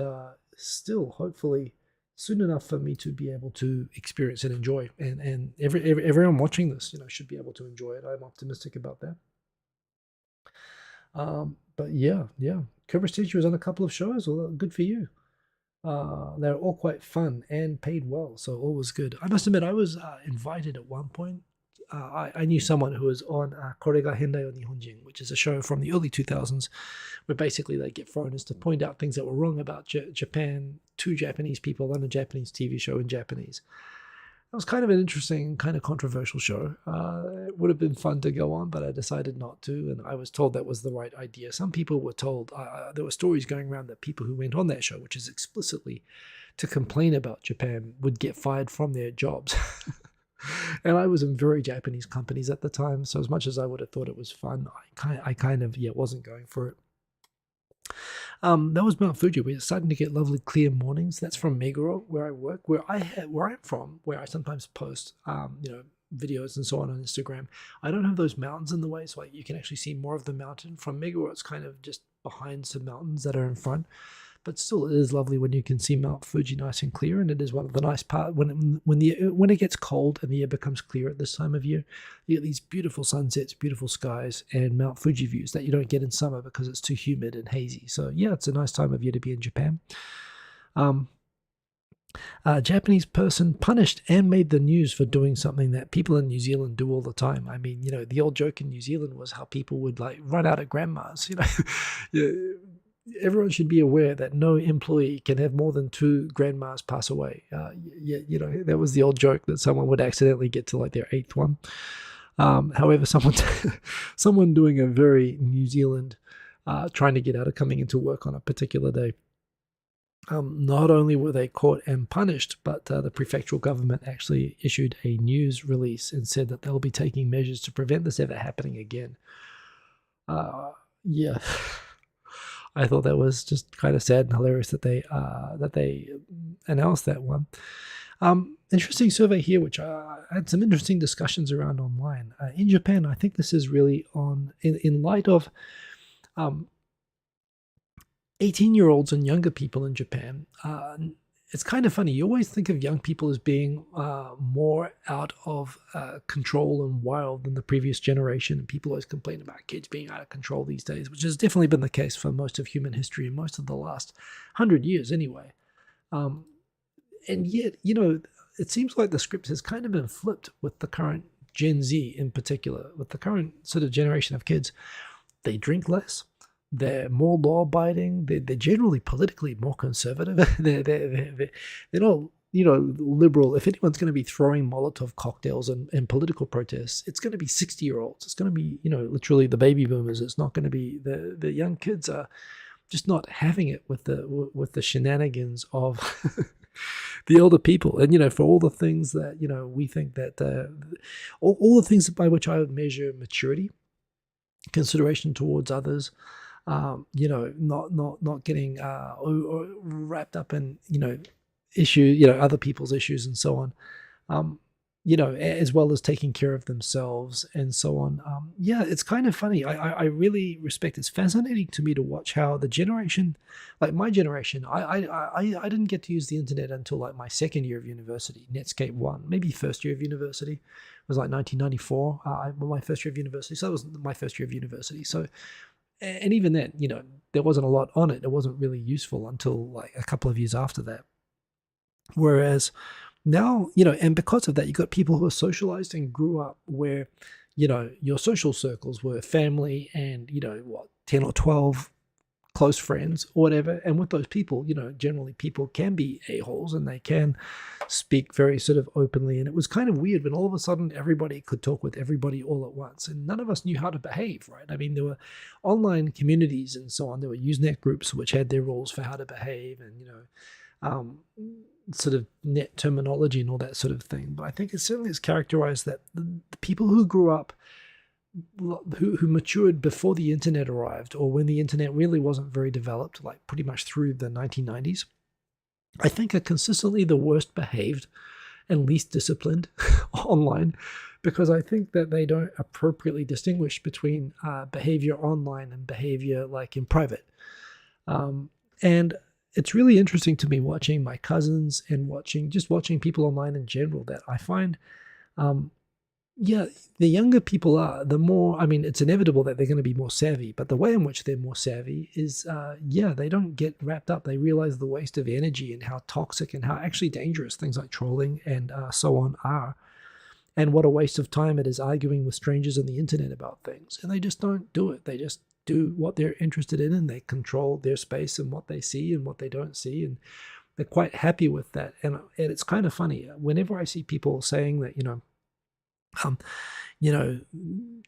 still, hopefully, soon enough for me to be able to experience and enjoy. And everyone watching this, should be able to enjoy it. I'm optimistic about that. But yeah. Kobras Tenshi was on a couple of shows. Well, good for you. They're all quite fun and paid well, so all was good. I must admit, I was invited at one point. I knew someone who was on Korega Hendai o Nihonjin, which is a show from the early 2000s, where basically they get foreigners to point out things that were wrong about Japan to Japanese people on a Japanese TV show in Japanese. It was kind of an interesting, kind of controversial show. It would have been fun to go on, but I decided not to, and I was told that was the right idea. Some people were told, there were stories going around that people who went on that show, which is explicitly to complain about Japan, would get fired from their jobs. And I was in very Japanese companies at the time, so as much as I would have thought it was fun, I kind of wasn't going for it. That was Mount Fuji. We're starting to get lovely clear mornings. That's from Meguro, where I work, where I'm from, where I sometimes post, videos and so on Instagram. I don't have those mountains in the way, so you can actually see more of the mountain. From Meguro, it's kind of just behind some mountains that are in front. But still, it is lovely when you can see Mount Fuji nice and clear, and it is one of the nice parts when it gets cold and the air becomes clear at this time of year. You get these beautiful sunsets, beautiful skies, and Mount Fuji views that you don't get in summer because it's too humid and hazy. So yeah, it's a nice time of year to be in Japan. A Japanese person punished and made the news for doing something that people in New Zealand do all the time. I mean, the old joke in New Zealand was how people would like run out of grandmas. Everyone should be aware that no employee can have more than 2 grandmas pass away. That was the old joke that someone would accidentally get to like their 8th one. However, someone doing a very New Zealand, trying to get out of coming into work on a particular day. Not only were they caught and punished, but the prefectural government actually issued a news release and said that they'll be taking measures to prevent this ever happening again. Yeah. I thought that was just kind of sad and hilarious that they announced that one. Interesting survey here, which I had some interesting discussions around online. In Japan, I think this is really in light of 18-year-olds and younger people in Japan. it's kind of funny. You always think of young people as being more out of control and wild than the previous generation. And people always complain about kids being out of control these days, which has definitely been the case for most of human history and most of the last 100 years anyway. And yet, it seems like the script has kind of been flipped with the current Gen Z in particular, with the current sort of generation of kids. They drink less. They're more law-abiding. They're generally politically more conservative. they're not, liberal. If anyone's going to be throwing Molotov cocktails and political protests, it's going to be 60-year-olds. It's going to be, literally the baby boomers. It's not going to be the young kids are just not having it with the shenanigans of the older people. And, for all the things that, we think that all the things by which I would measure maturity, consideration towards others, not getting wrapped up in other people's issues and so on, as well as taking care of themselves and so on. It's kind of funny. I really respect. It's fascinating to me to watch how the generation, like my generation, I didn't get to use the internet until like my second year of university, Netscape 1, maybe first year of university. It was like 1994, my first year of university. So that was my first year of university. So, and even then, there wasn't a lot on it. It wasn't really useful until like a couple of years after that. Whereas now, and because of that, you got people who are socialized and grew up where, your social circles were family and, 10 or 12 close friends or whatever. And with those people, generally people can be a-holes and they can speak very sort of openly. And it was kind of weird when all of a sudden everybody could talk with everybody all at once. And none of us knew how to behave, right? I mean, there were online communities and so on. There were Usenet groups which had their rules for how to behave and, sort of net terminology and all that sort of thing. But I think it certainly is characterized that the people who grew up, who matured before the internet arrived, or when the internet really wasn't very developed, like pretty much through the 1990s, I think are consistently the worst behaved and least disciplined online, because I think that they don't appropriately distinguish between behavior online and behavior like in private. And it's really interesting to me watching my cousins and watching people online in general that I find, the younger people are, the more, it's inevitable that they're going to be more savvy, but the way in which they're more savvy is, they don't get wrapped up. They realize the waste of energy and how toxic and how actually dangerous things like trolling and so on are, and what a waste of time it is arguing with strangers on the internet about things. And they just don't do it. They just do what they're interested in, and they control their space and what they see and what they don't see, and they're quite happy with that. And it's kind of funny whenever I see people saying that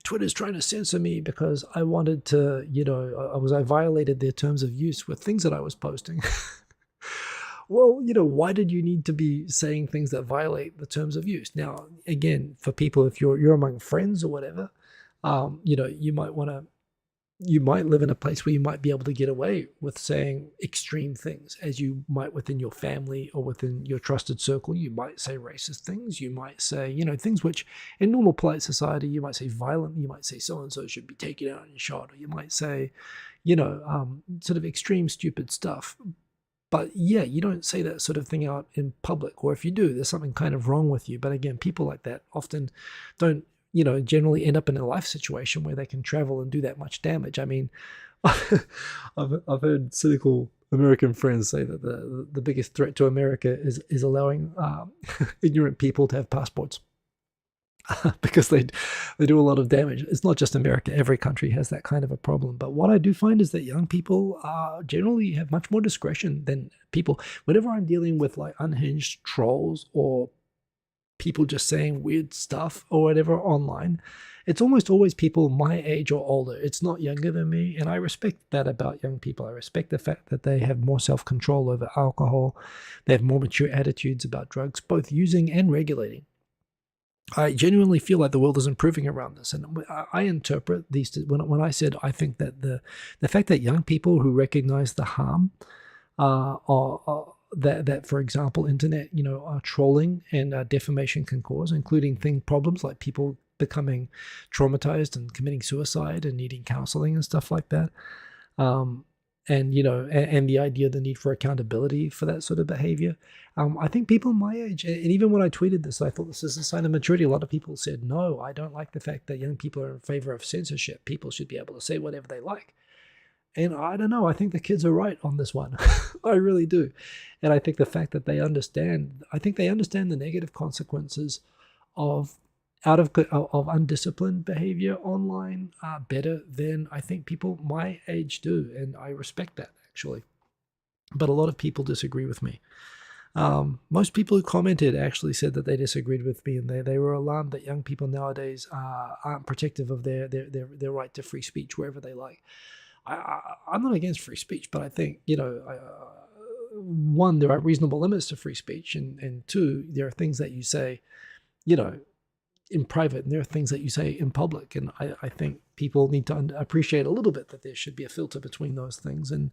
Twitter's trying to censor me because I wanted to, I violated their terms of use with things that I was posting. Well, why did you need to be saying things that violate the terms of use? Now, again, for people, if you're among friends or whatever, you might live in a place where you might be able to get away with saying extreme things, as you might within your family or within your trusted circle. You might say racist things. You might say, things which in normal polite society, you might say violent. You might say so-and-so should be taken out and shot. Or you might say, sort of extreme, stupid stuff. But yeah, you don't say that sort of thing out in public. Or if you do, there's something kind of wrong with you. But again, people like that often don't, generally end up in a life situation where they can travel and do that much damage. I mean, I've heard cynical American friends say that the biggest threat to America is allowing ignorant people to have passports because they do a lot of damage. It's not just America. Every country has that kind of a problem. But what I do find is that young people generally have much more discretion than people. Whenever I'm dealing with like unhinged trolls or people just saying weird stuff or whatever online, it's almost always people my age or older. It's not younger than me. And I respect that about young people. I respect the fact that they have more self-control over alcohol. They have more mature attitudes about drugs, both using and regulating. I genuinely feel like the world is improving around this. And I interpret these, when I said I think that the fact that young people who recognize the harm that, for example, internet, trolling and defamation can cause, including problems like people becoming traumatized and committing suicide and needing counseling and stuff like that. and and the idea, the need for accountability for that sort of behavior. I think people my age, and even when I tweeted this, I thought this is a sign of maturity. A lot of people said, no, I don't like the fact that young people are in favor of censorship. People should be able to say whatever they like. And I don't know, I think the kids are right on this one. I really do. And I think the fact that they understand the negative consequences of of undisciplined behavior online better than I think people my age do. And I respect that, actually. But a lot of people disagree with me. Most people who commented actually said that they disagreed with me, and they were alarmed that young people nowadays aren't protective of their right to free speech wherever they like. I'm not against free speech, but I think, one, there are reasonable limits to free speech, and two, there are things that you say, in private, and there are things that you say in public, and I think people need to appreciate a little bit that there should be a filter between those things, and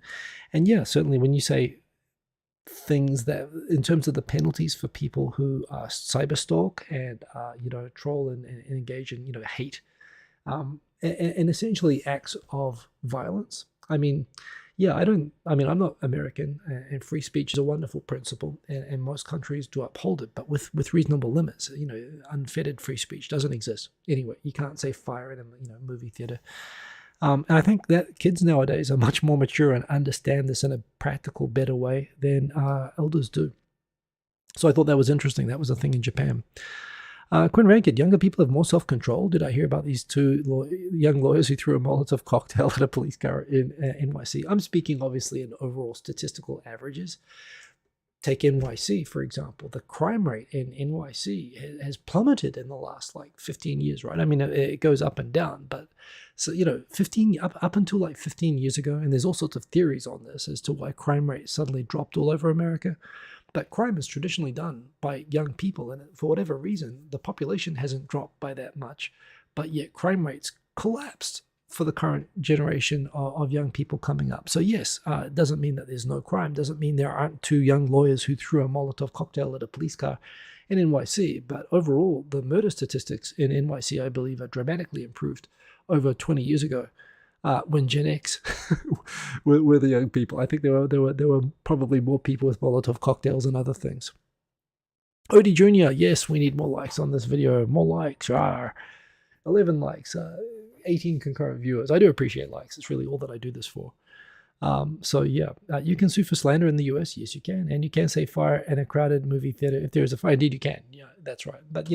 yeah, certainly when you say things that, in terms of the penalties for people who cyberstalk and troll and engage in hate, and essentially acts of violence. I mean, yeah, I'm not American, and free speech is a wonderful principle, and most countries do uphold it, but with reasonable limits. Unfettered free speech doesn't exist anyway. You can't say fire in a movie theater. And I think that kids nowadays are much more mature and understand this in a practical, better way than elders do. So I thought that was interesting. That was a thing in Japan. Quinn Rankid, younger people have more self-control. Did I hear about these two young lawyers who threw a Molotov cocktail at a police car in NYC? I'm speaking obviously in overall statistical averages. Take NYC, for example. The crime rate in NYC has plummeted in the last 15 years, right? I mean, it goes up and down, but so, 15 up until 15 years ago, and there's all sorts of theories on this as to why crime rate suddenly dropped all over America. But crime is traditionally done by young people, and for whatever reason, the population hasn't dropped by that much, but yet crime rates collapsed for the current generation of young people coming up. So yes, it doesn't mean that there's no crime, doesn't mean there aren't two young lawyers who threw a Molotov cocktail at a police car in NYC, but overall, the murder statistics in NYC, I believe, are dramatically improved over 20 years ago. When Gen X were the young people. I think there were probably more people with Molotov cocktails and other things. Odie Jr., yes, we need more likes on this video. More likes. 11 likes. 18 concurrent viewers. I do appreciate likes. It's really all that I do this for. So yeah, you can sue for slander in the US. Yes, you can. And you can say fire in a crowded movie theater. If there is a fire, indeed you can. Yeah, that's right. But,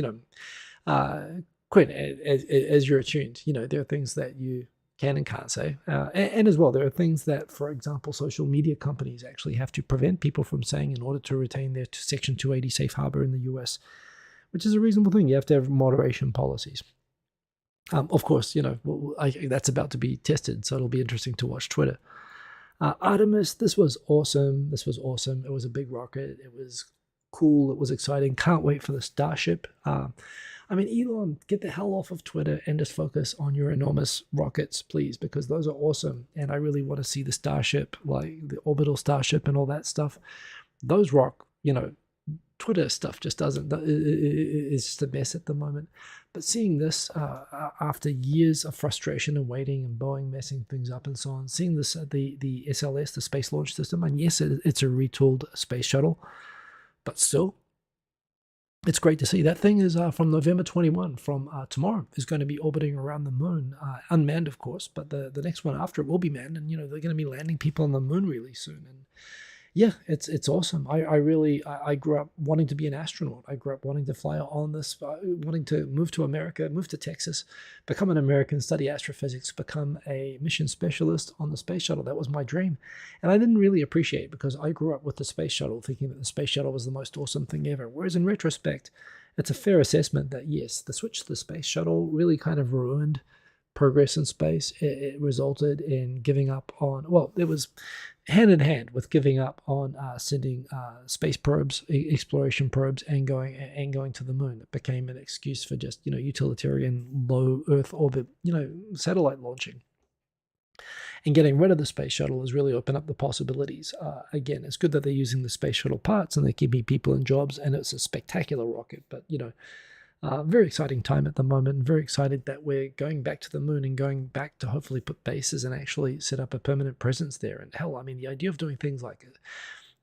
Quinn, as you're attuned, there are things that you can and can't say. And as well, there are things that, for example, social media companies actually have to prevent people from saying in order to retain their Section 280 safe harbor in the US, which is a reasonable thing. You have to have moderation policies. Of course, that's about to be tested, so it'll be interesting to watch Twitter. Artemis, this was awesome. It was a big rocket. It was cool. It was exciting. Can't wait for the Starship. Elon, get the hell off of Twitter and just focus on your enormous rockets, please, because those are awesome. And I really want to see the Starship, like the orbital Starship and all that stuff. Those rock, Twitter stuff just doesn't, it's just a mess at the moment. But seeing this after years of frustration and waiting and Boeing messing things up and so on, seeing this, the SLS, the Space Launch System, and yes, it's a retooled space shuttle, but still, it's great to see. That thing is from November 21, from tomorrow, is going to be orbiting around the moon, unmanned, of course, but the next one after it will be manned, and they're going to be landing people on the moon really soon. And yeah, it's awesome. I grew up wanting to be an astronaut. I grew up wanting to fly on this, wanting to move to America, move to Texas, become an American, study astrophysics, become a mission specialist on the space shuttle. That was my dream. And I didn't really appreciate it because I grew up with the space shuttle, thinking that the space shuttle was the most awesome thing ever. Whereas in retrospect, it's a fair assessment that yes, the switch to the space shuttle really kind of ruined progress in space. It resulted in giving up on, it was hand in hand with giving up on sending space probes, exploration probes, and going to the moon. It became an excuse for just utilitarian low Earth orbit satellite launching. And getting rid of the space shuttle has really opened up the possibilities. Again, it's good that they're using the space shuttle parts and they're keeping people in jobs, and it's a spectacular rocket. But Very exciting time at the moment. Very excited that we're going back to the moon and going back to hopefully put bases and actually set up a permanent presence there. And hell, I mean, the idea of doing things like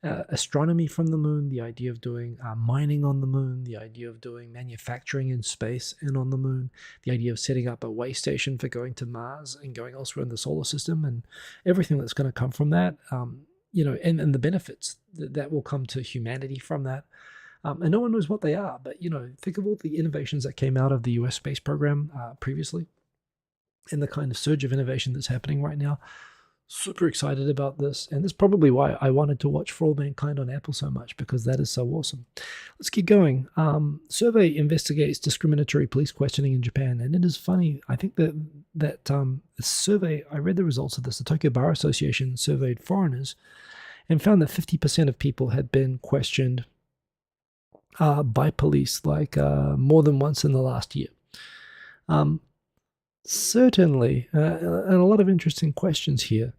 astronomy from the moon, the idea of doing mining on the moon, the idea of doing manufacturing in space and on the moon, the idea of setting up a way station for going to Mars and going elsewhere in the solar system, and everything that's going to come from that, and the benefits that will come to humanity from that. And no one knows what they are, but, think of all the innovations that came out of the US space program previously and the kind of surge of innovation that's happening right now. Super excited about this, and that's probably why I wanted to watch For All Mankind on Apple so much, because that is so awesome. Let's keep going. Survey investigates discriminatory police questioning in Japan, and it is funny. I think that survey, I read the results of this. The Tokyo Bar Association surveyed foreigners and found that 50% of people had been questioned by police more than once in the last year. Certainly, and a lot of interesting questions here.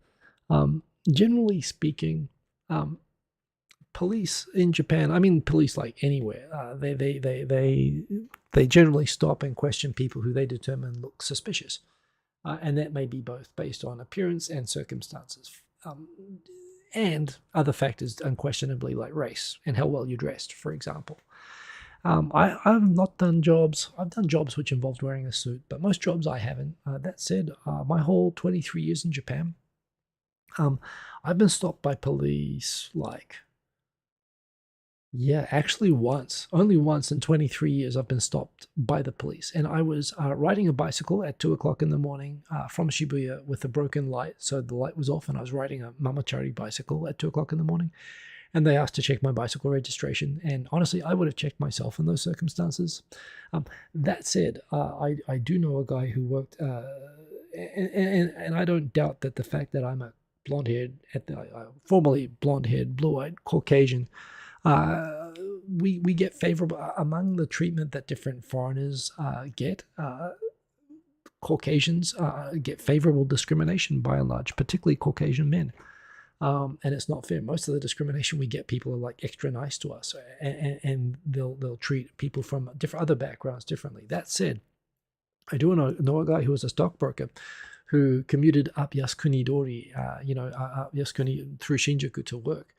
Generally speaking, police in Japan, I mean police like anywhere, they generally stop and question people who they determine look suspicious, and that may be both based on appearance and circumstances, and other factors unquestionably like race and how well you're dressed, for example. I've not done jobs. I've done jobs which involved wearing a suit, but most jobs I haven't. That said, my whole 23 years in Japan, I've been stopped by police actually once. Only once in 23 years I've been stopped by the police. And I was riding a bicycle at 2 o'clock in the morning from Shibuya with a broken light. So the light was off and I was riding a mamachari bicycle at 2 o'clock in the morning. And they asked to check my bicycle registration. And honestly, I would have checked myself in those circumstances. That said, I do know a guy who worked, and I don't doubt that the fact that I'm a blonde-haired, formerly blonde-haired, blue-eyed Caucasian, we get favorable among the treatment that different foreigners get. Caucasians get favorable discrimination by and large, particularly Caucasian men. And it's not fair. Most of the discrimination we get, people are like extra nice to us, and they'll treat people from other backgrounds differently. That said, I do know a guy who was a stockbroker who commuted up Yasukuni Dori, up Yasukuni through Shinjuku to work.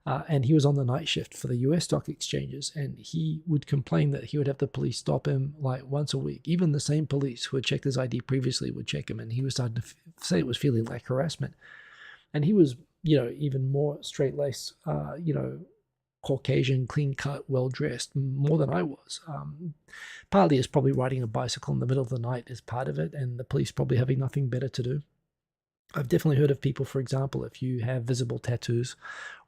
And he was on the night shift for the US stock exchanges, and he would complain that he would have the police stop him like once a week. Even the same police who had checked his ID previously would check him, and he was starting to say it was feeling like harassment. And he was, even more straight-laced, Caucasian, clean-cut, well-dressed, more than I was. Partly it's probably riding a bicycle in the middle of the night is part of it, and the police probably having nothing better to do. I've definitely heard of people, for example, if you have visible tattoos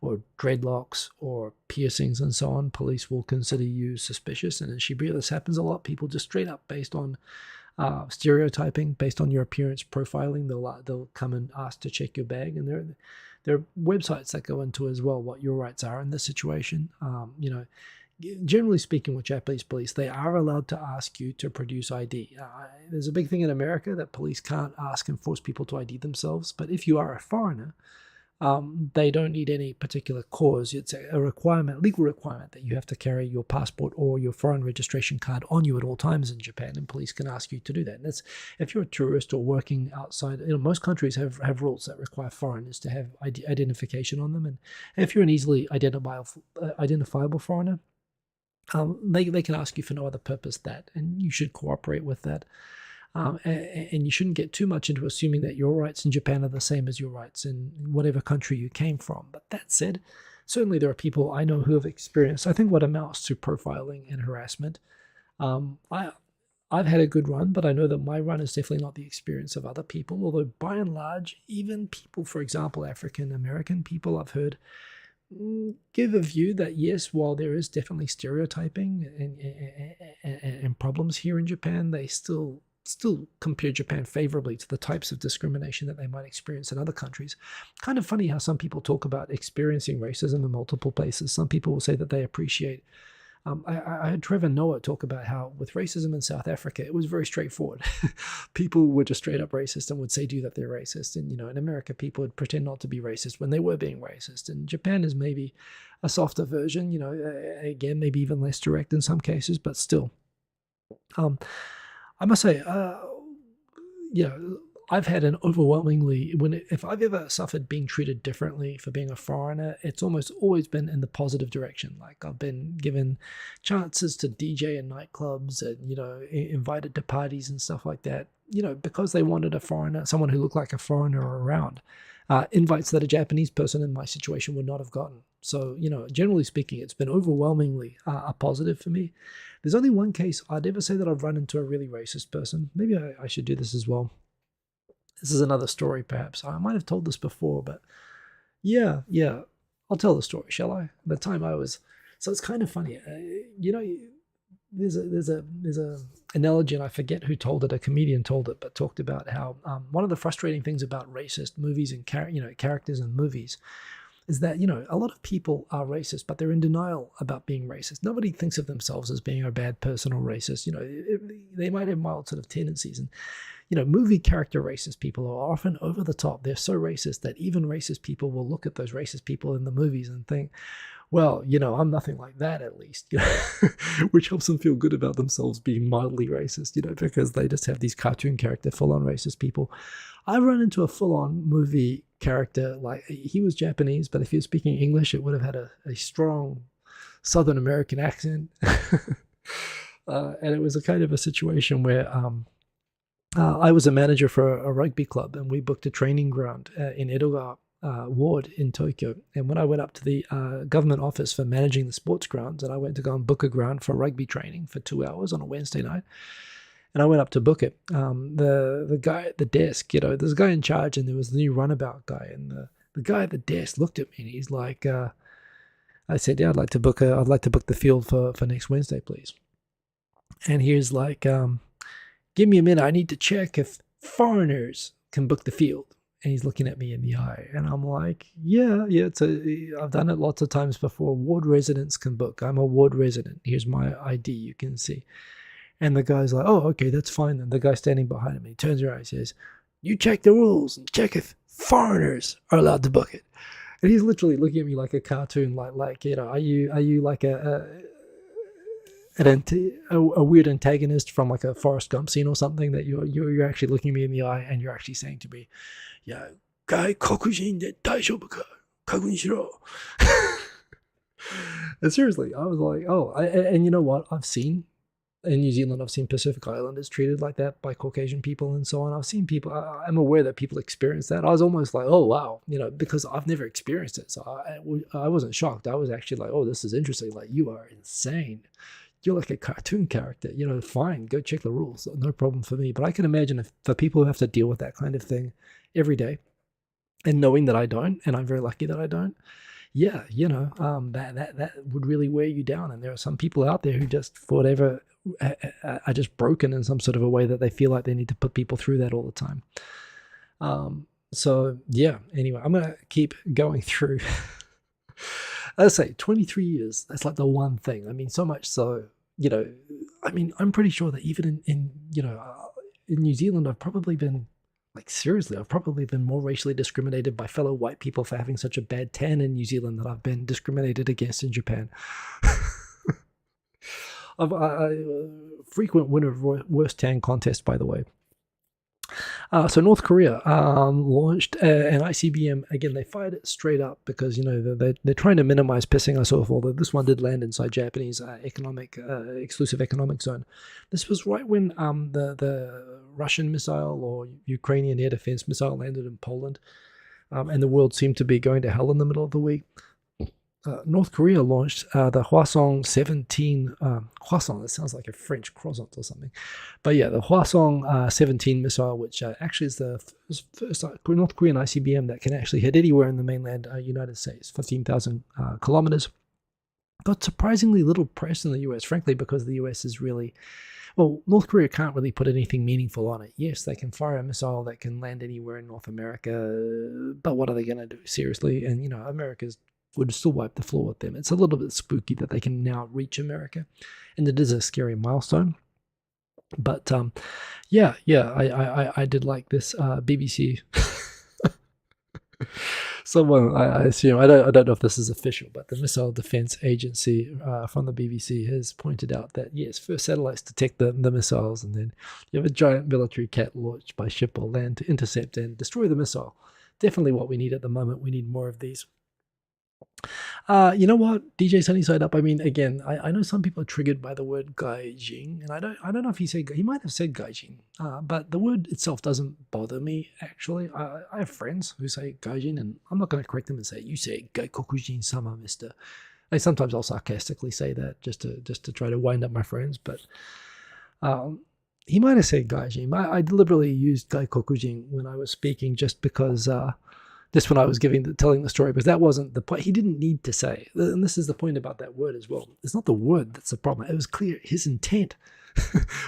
or dreadlocks or piercings and so on, police will consider you suspicious. And in Shibuya, this happens a lot. People just straight up, based on stereotyping, based on your appearance profiling, they'll come and ask to check your bag. And there are websites that go into as well what your rights are in this situation. Generally speaking, with Japanese police, they are allowed to ask you to produce ID. There's a big thing in America that police can't ask and force people to ID themselves. But if you are a foreigner, they don't need any particular cause. It's a requirement, legal requirement, that you have to carry your passport or your foreign registration card on you at all times in Japan, and police can ask you to do that. And that's if you're a tourist or working outside. Most countries have rules that require foreigners to have identification on them, and if you're an easily identifiable foreigner, they can ask you for no other purpose and you should cooperate with that. And you shouldn't get too much into assuming that your rights in Japan are the same as your rights in whatever country you came from. But that said, certainly there are people I know who have experienced, I think, what amounts to profiling and harassment. I've had a good run, but I know that my run is definitely not the experience of other people, although by and large, even people, for example, African American people, I've heard give a view that yes, while there is definitely stereotyping and problems here in Japan, they still compare Japan favorably to the types of discrimination that they might experience in other countries. Kind of funny how some people talk about experiencing racism in multiple places. Some people will say that they appreciate. I heard Trevor Noah talk about how with racism in South Africa, it was very straightforward. People were just straight up racist and would say to you that they're racist. And, in America, people would pretend not to be racist when they were being racist. And Japan is maybe a softer version, again, maybe even less direct in some cases, but still. Um, I must say, yeah, I've had an overwhelmingly if I've ever suffered being treated differently for being a foreigner, it's almost always been in the positive direction. Like I've been given chances to DJ in nightclubs and invited to parties and stuff like that. Because they wanted a foreigner, someone who looked like a foreigner around. Invites that a Japanese person in my situation would not have gotten. So, generally speaking, it's been overwhelmingly a positive for me. There's only one case I'd ever say that I've run into a really racist person. Maybe I should do this as well. This is another story, perhaps. I might have told this before, but yeah. I'll tell the story, shall I? The time I was, so it's kind of funny. There's a analogy, and I forget who told it. A comedian told it, but talked about how one of the frustrating things about racist movies and characters in movies is that a lot of people are racist, but they're in denial about being racist. Nobody thinks of themselves as being a bad person or racist. They might have mild sort of tendencies, and movie character racist people are often over the top. They're so racist that even racist people will look at those racist people in the movies and think, well, I'm nothing like that, at least, which helps them feel good about themselves being mildly racist, because they just have these cartoon character full-on racist people. I've run into a full-on movie character, like he was Japanese, but if he was speaking English, it would have had a strong Southern American accent. And it was a kind of a situation where I was a manager for a rugby club, and we booked a training ground in Edoga ward in Tokyo. And when I went up to the government office for managing the sports grounds, and I went to go and book a ground for rugby training for 2 hours on a Wednesday night, and I went up to book it. The guy at the desk, there's a guy in charge, and there was the new runabout guy, and the guy at the desk looked at me, and he's like, I said, yeah, I'd like to book the field for next Wednesday, please. And he was like, give me a minute, I need to check if foreigners can book the field. And he's looking at me in the eye, and I'm like, yeah, I've done it lots of times before. Ward residents can book. I'm a ward resident. Here's my ID, you can see. And the guy's like, oh, okay, that's fine then. The guy standing behind me, he turns around and says, you check the rules and check if foreigners are allowed to book it. And he's literally looking at me like a cartoon, like are you like a weird antagonist from like a Forrest Gump scene or something, that you're actually looking me in the eye and you're actually saying to me, yeah, gai kokujin de daijoubu ka kakuin shiro. And seriously, I was like, oh, and you know what? I've seen in New Zealand, I've seen Pacific Islanders treated like that by Caucasian people and so on. I've seen people, I'm aware that people experience that. I was almost like, oh, wow, because I've never experienced it. So I wasn't shocked. I was actually like, oh, this is interesting. Like, you are insane. You're like a cartoon character, fine, go check the rules. No problem for me. But I can imagine for people who have to deal with that kind of thing every day, and knowing that I don't, and I'm very lucky that I don't, yeah, that would really wear you down. And there are some people out there who just, for whatever, are just broken in some sort of a way that they feel like they need to put people through that all the time. So yeah, anyway, I'm going to keep going through. Let's say 23 years, that's like the one thing. I mean, so much so, I'm pretty sure that even in New Zealand, I've probably been, like, seriously, I've probably been more racially discriminated by fellow white people for having such a bad tan in New Zealand than I've been discriminated against in Japan. I'm a frequent winner of worst tan contest, by the way. So North Korea launched an ICBM. Again, they fired it straight up because they're trying to minimize pissing us off. Although this one did land inside Japanese exclusive economic zone. This was right when the Russian missile or Ukrainian air defense missile landed in Poland, and the world seemed to be going to hell in the middle of the week. North Korea launched the Hwasong 17, Hwasong, that sounds like a French croissant or something. But yeah, the Hwasong 17 missile, which actually is the first North Korean ICBM that can actually hit anywhere in the mainland United States, 15,000 kilometers. Got surprisingly little press in the US, frankly, because the US is really, well, North Korea can't really put anything meaningful on it. Yes, they can fire a missile that can land anywhere in North America, but what are they going to do, seriously? And, America's would still wipe the floor with them. It's a little bit spooky that they can now reach America, and it is a scary milestone. But I did like this BBC. Someone, I assume, I don't know if this is official, but the Missile Defense Agency from the BBC has pointed out that yes, first satellites detect the missiles, and then you have a giant military cat launched by ship or land to intercept and destroy the missile. Definitely what we need at the moment. We need more of these. You know what, DJ Sunny Side Up. I mean, again, I know some people are triggered by the word gaijin, and I don't know if he might have said gaijin, but the word itself doesn't bother me actually. I have friends who say gaijin, and I'm not going to correct them and say you say gaikokujin sama, Mister. Sometimes I'll sarcastically say that just to try to wind up my friends, but he might have said gaijin. I deliberately used gaikokujin when I was speaking, just because. Just when I was telling the story, because that wasn't the point. He didn't need to say, and this is the point about that word as well. It's not the word that's the problem. It was clear his intent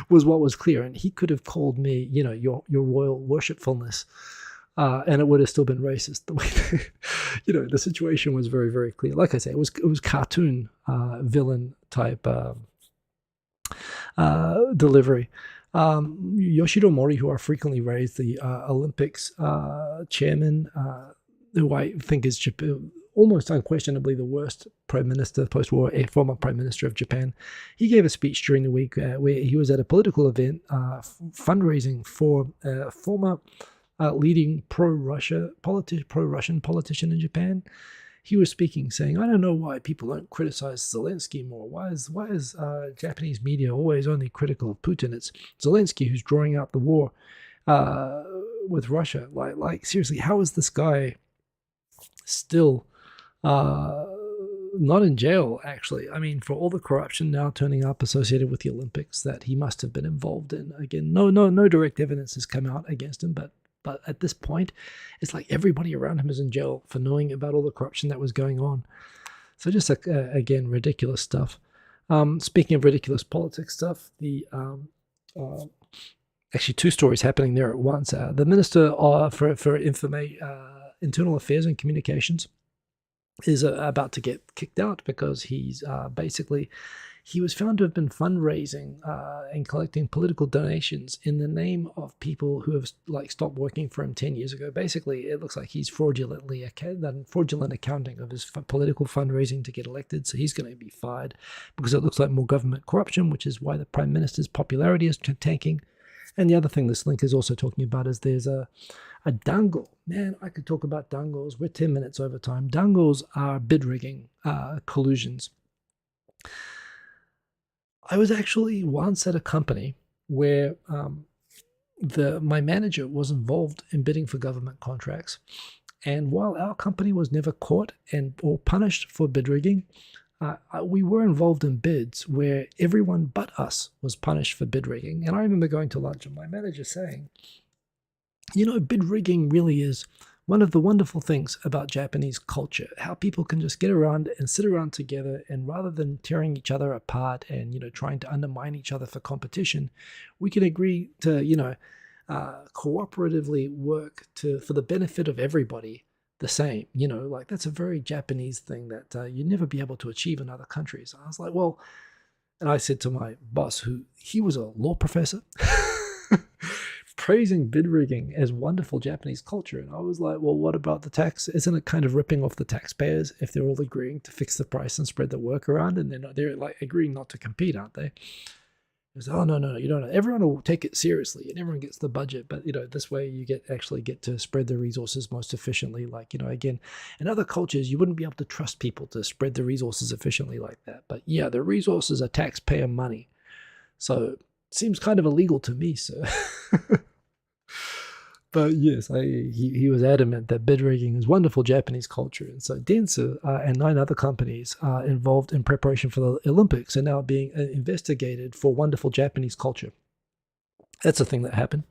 was what was clear, and he could have called me, your royal worshipfulness, and it would have still been racist. The way, the situation was very, very clear. Like I say, it was cartoon villain type delivery. Yoshiro Mori, who I frequently raise, the Olympics chairman, who I think is almost unquestionably the worst prime minister post-war, former prime minister of Japan. He gave a speech during the week where he was at a political event fundraising for a former leading pro-Russian politician in Japan. He was speaking, saying, "I don't know why people don't criticize Zelensky more. Why is Japanese media always only critical of Putin? It's Zelensky who's drawing out the war with Russia. Like seriously, how is this guy still not in jail? Actually, I mean, for all the corruption now turning up associated with the Olympics that he must have been involved in. Again, no direct evidence has come out against him, but at this point, it's like everybody around him is in jail for knowing about all the corruption that was going on. So just, again, ridiculous stuff. Speaking of ridiculous politics stuff, actually two stories happening there at once. The Minister for Internal Affairs and Communications is about to get kicked out because he's he was found to have been fundraising and collecting political donations in the name of people who have stopped working for him 10 years ago. Basically, it looks like he's fraudulent accounting of his political fundraising to get elected. So he's going to be fired because it looks like more government corruption, which is why the Prime Minister's popularity is tanking. And the other thing this link is also talking about is there's a dangle. Man, I could talk about dangles. We're 10 minutes over time. Dangles are bid rigging collusions. I was actually once at a company where my manager was involved in bidding for government contracts. And while our company was never caught or punished for bid rigging, we were involved in bids where everyone but us was punished for bid rigging. And I remember going to lunch and my manager saying, bid rigging really is one of the wonderful things about Japanese culture, how people can just get around and sit around together, and rather than tearing each other apart and, trying to undermine each other for competition, we can agree to, cooperatively work for the benefit of everybody the same. That's a very Japanese thing that you'd never be able to achieve in other countries. I was like, well, and I said to my boss, he was a law professor, praising bid rigging as wonderful Japanese culture. And I was like, well, what about the tax? Isn't it kind of ripping off the taxpayers if they're all agreeing to fix the price and spread the work around? And they're agreeing not to compete, aren't they? He was, oh, no, you don't know. Everyone will take it seriously and everyone gets the budget. But, this way you actually get to spread the resources most efficiently. Again, in other cultures, you wouldn't be able to trust people to spread the resources efficiently like that. But yeah, the resources are taxpayer money. So it seems kind of illegal to me, sir. But yes, he was adamant that bid rigging is wonderful Japanese culture. And so Dentsu and 9 other companies involved in preparation for the Olympics are now being investigated for wonderful Japanese culture. That's a thing that happened.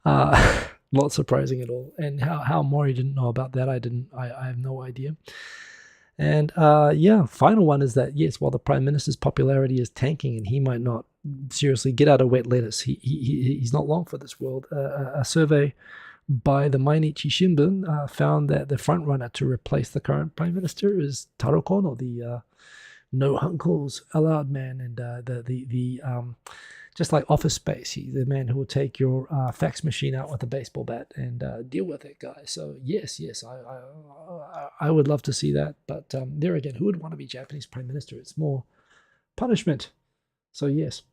Not surprising at all. And how Mori didn't know about that, I have no idea. And final one is that, yes, while the Prime Minister's popularity is tanking and he might not seriously get out of wet lettuce, he's not long for this world. A survey by the Mainichi Shimbun found that the front runner to replace the current Prime Minister is Taro Kono, the no uncles allowed man, and the just like Office Space. He's the man who will take your fax machine out with a baseball bat and deal with it, guys. So yes, I would love to see that. But there again, who would want to be Japanese Prime Minister? It's more punishment. So yes.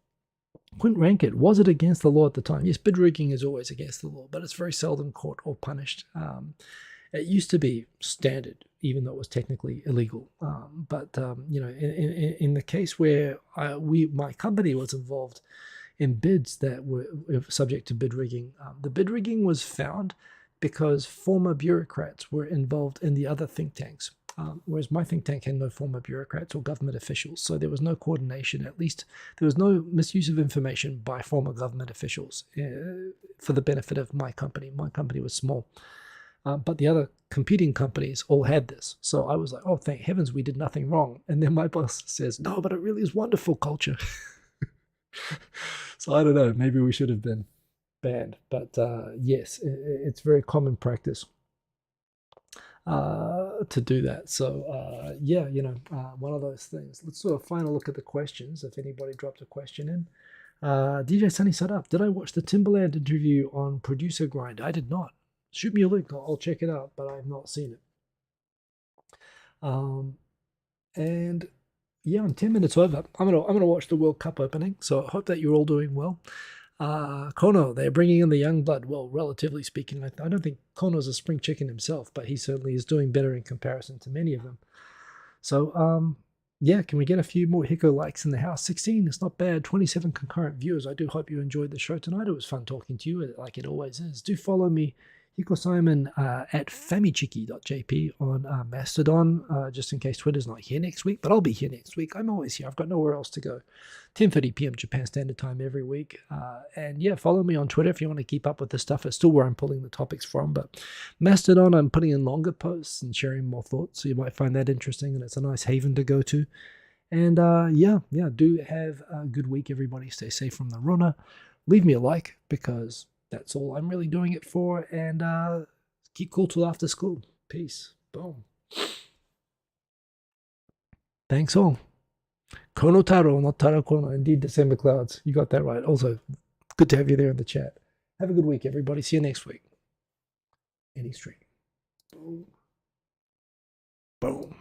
Quint Rankit, was it against the law at the time? Yes, bid rigging is always against the law, but it's very seldom caught or punished. It used to be standard, even though it was technically illegal. In the case where my company was involved in bids that were subject to bid rigging, the bid rigging was found because former bureaucrats were involved in the other think tanks. Whereas my think tank had no former bureaucrats or government officials, so there was no coordination. At least there was no misuse of information by former government officials for the benefit of my company. My company was small, but the other competing companies all had this. So I was like, oh, thank heavens we did nothing wrong. And then my boss says, no, but it really is wonderful culture. So I don't know, maybe we should have been banned. But yes, it's very common practice to do that. So one of those things. Let's sort of final look at the questions, if anybody dropped a question in. DJ Sunny set up. Did I watch the Timberland interview on Producer Grind? I did not. Shoot me a link. I'll check it out, but I have not seen it. And yeah, I'm 10 minutes over. I'm gonna watch the World Cup opening. So I hope that you're all doing well. Kono, they're bringing in the young blood. Well, relatively speaking, I don't think Kono's a spring chicken himself, but he certainly is doing better in comparison to many of them. So, yeah, can we get a few more Hiko likes in the house? 16, it's not bad. 27 concurrent viewers. I do hope you enjoyed the show tonight. It was fun talking to you, like it always is. Do follow me, Hiko Simon, at famichiki.jp on Mastodon, just in case Twitter's not here next week. But I'll be here next week. I'm always here. I've got nowhere else to go. 10:30 p.m. Japan Standard Time every week. And yeah, follow me on Twitter if you want to keep up with the stuff. It's still where I'm pulling the topics from. But Mastodon, I'm putting in longer posts and sharing more thoughts. So you might find that interesting. And it's a nice haven to go to. And do have a good week, everybody. Stay safe from the Rona. Leave me a like because that's all I'm really doing it for. And keep cool till after school. Peace. Boom. Thanks all. Kono Taro, not Taro Kono. Indeed, December Clouds. You got that right. Also, good to have you there in the chat. Have a good week, everybody. See you next week. Any stream. Boom. Boom.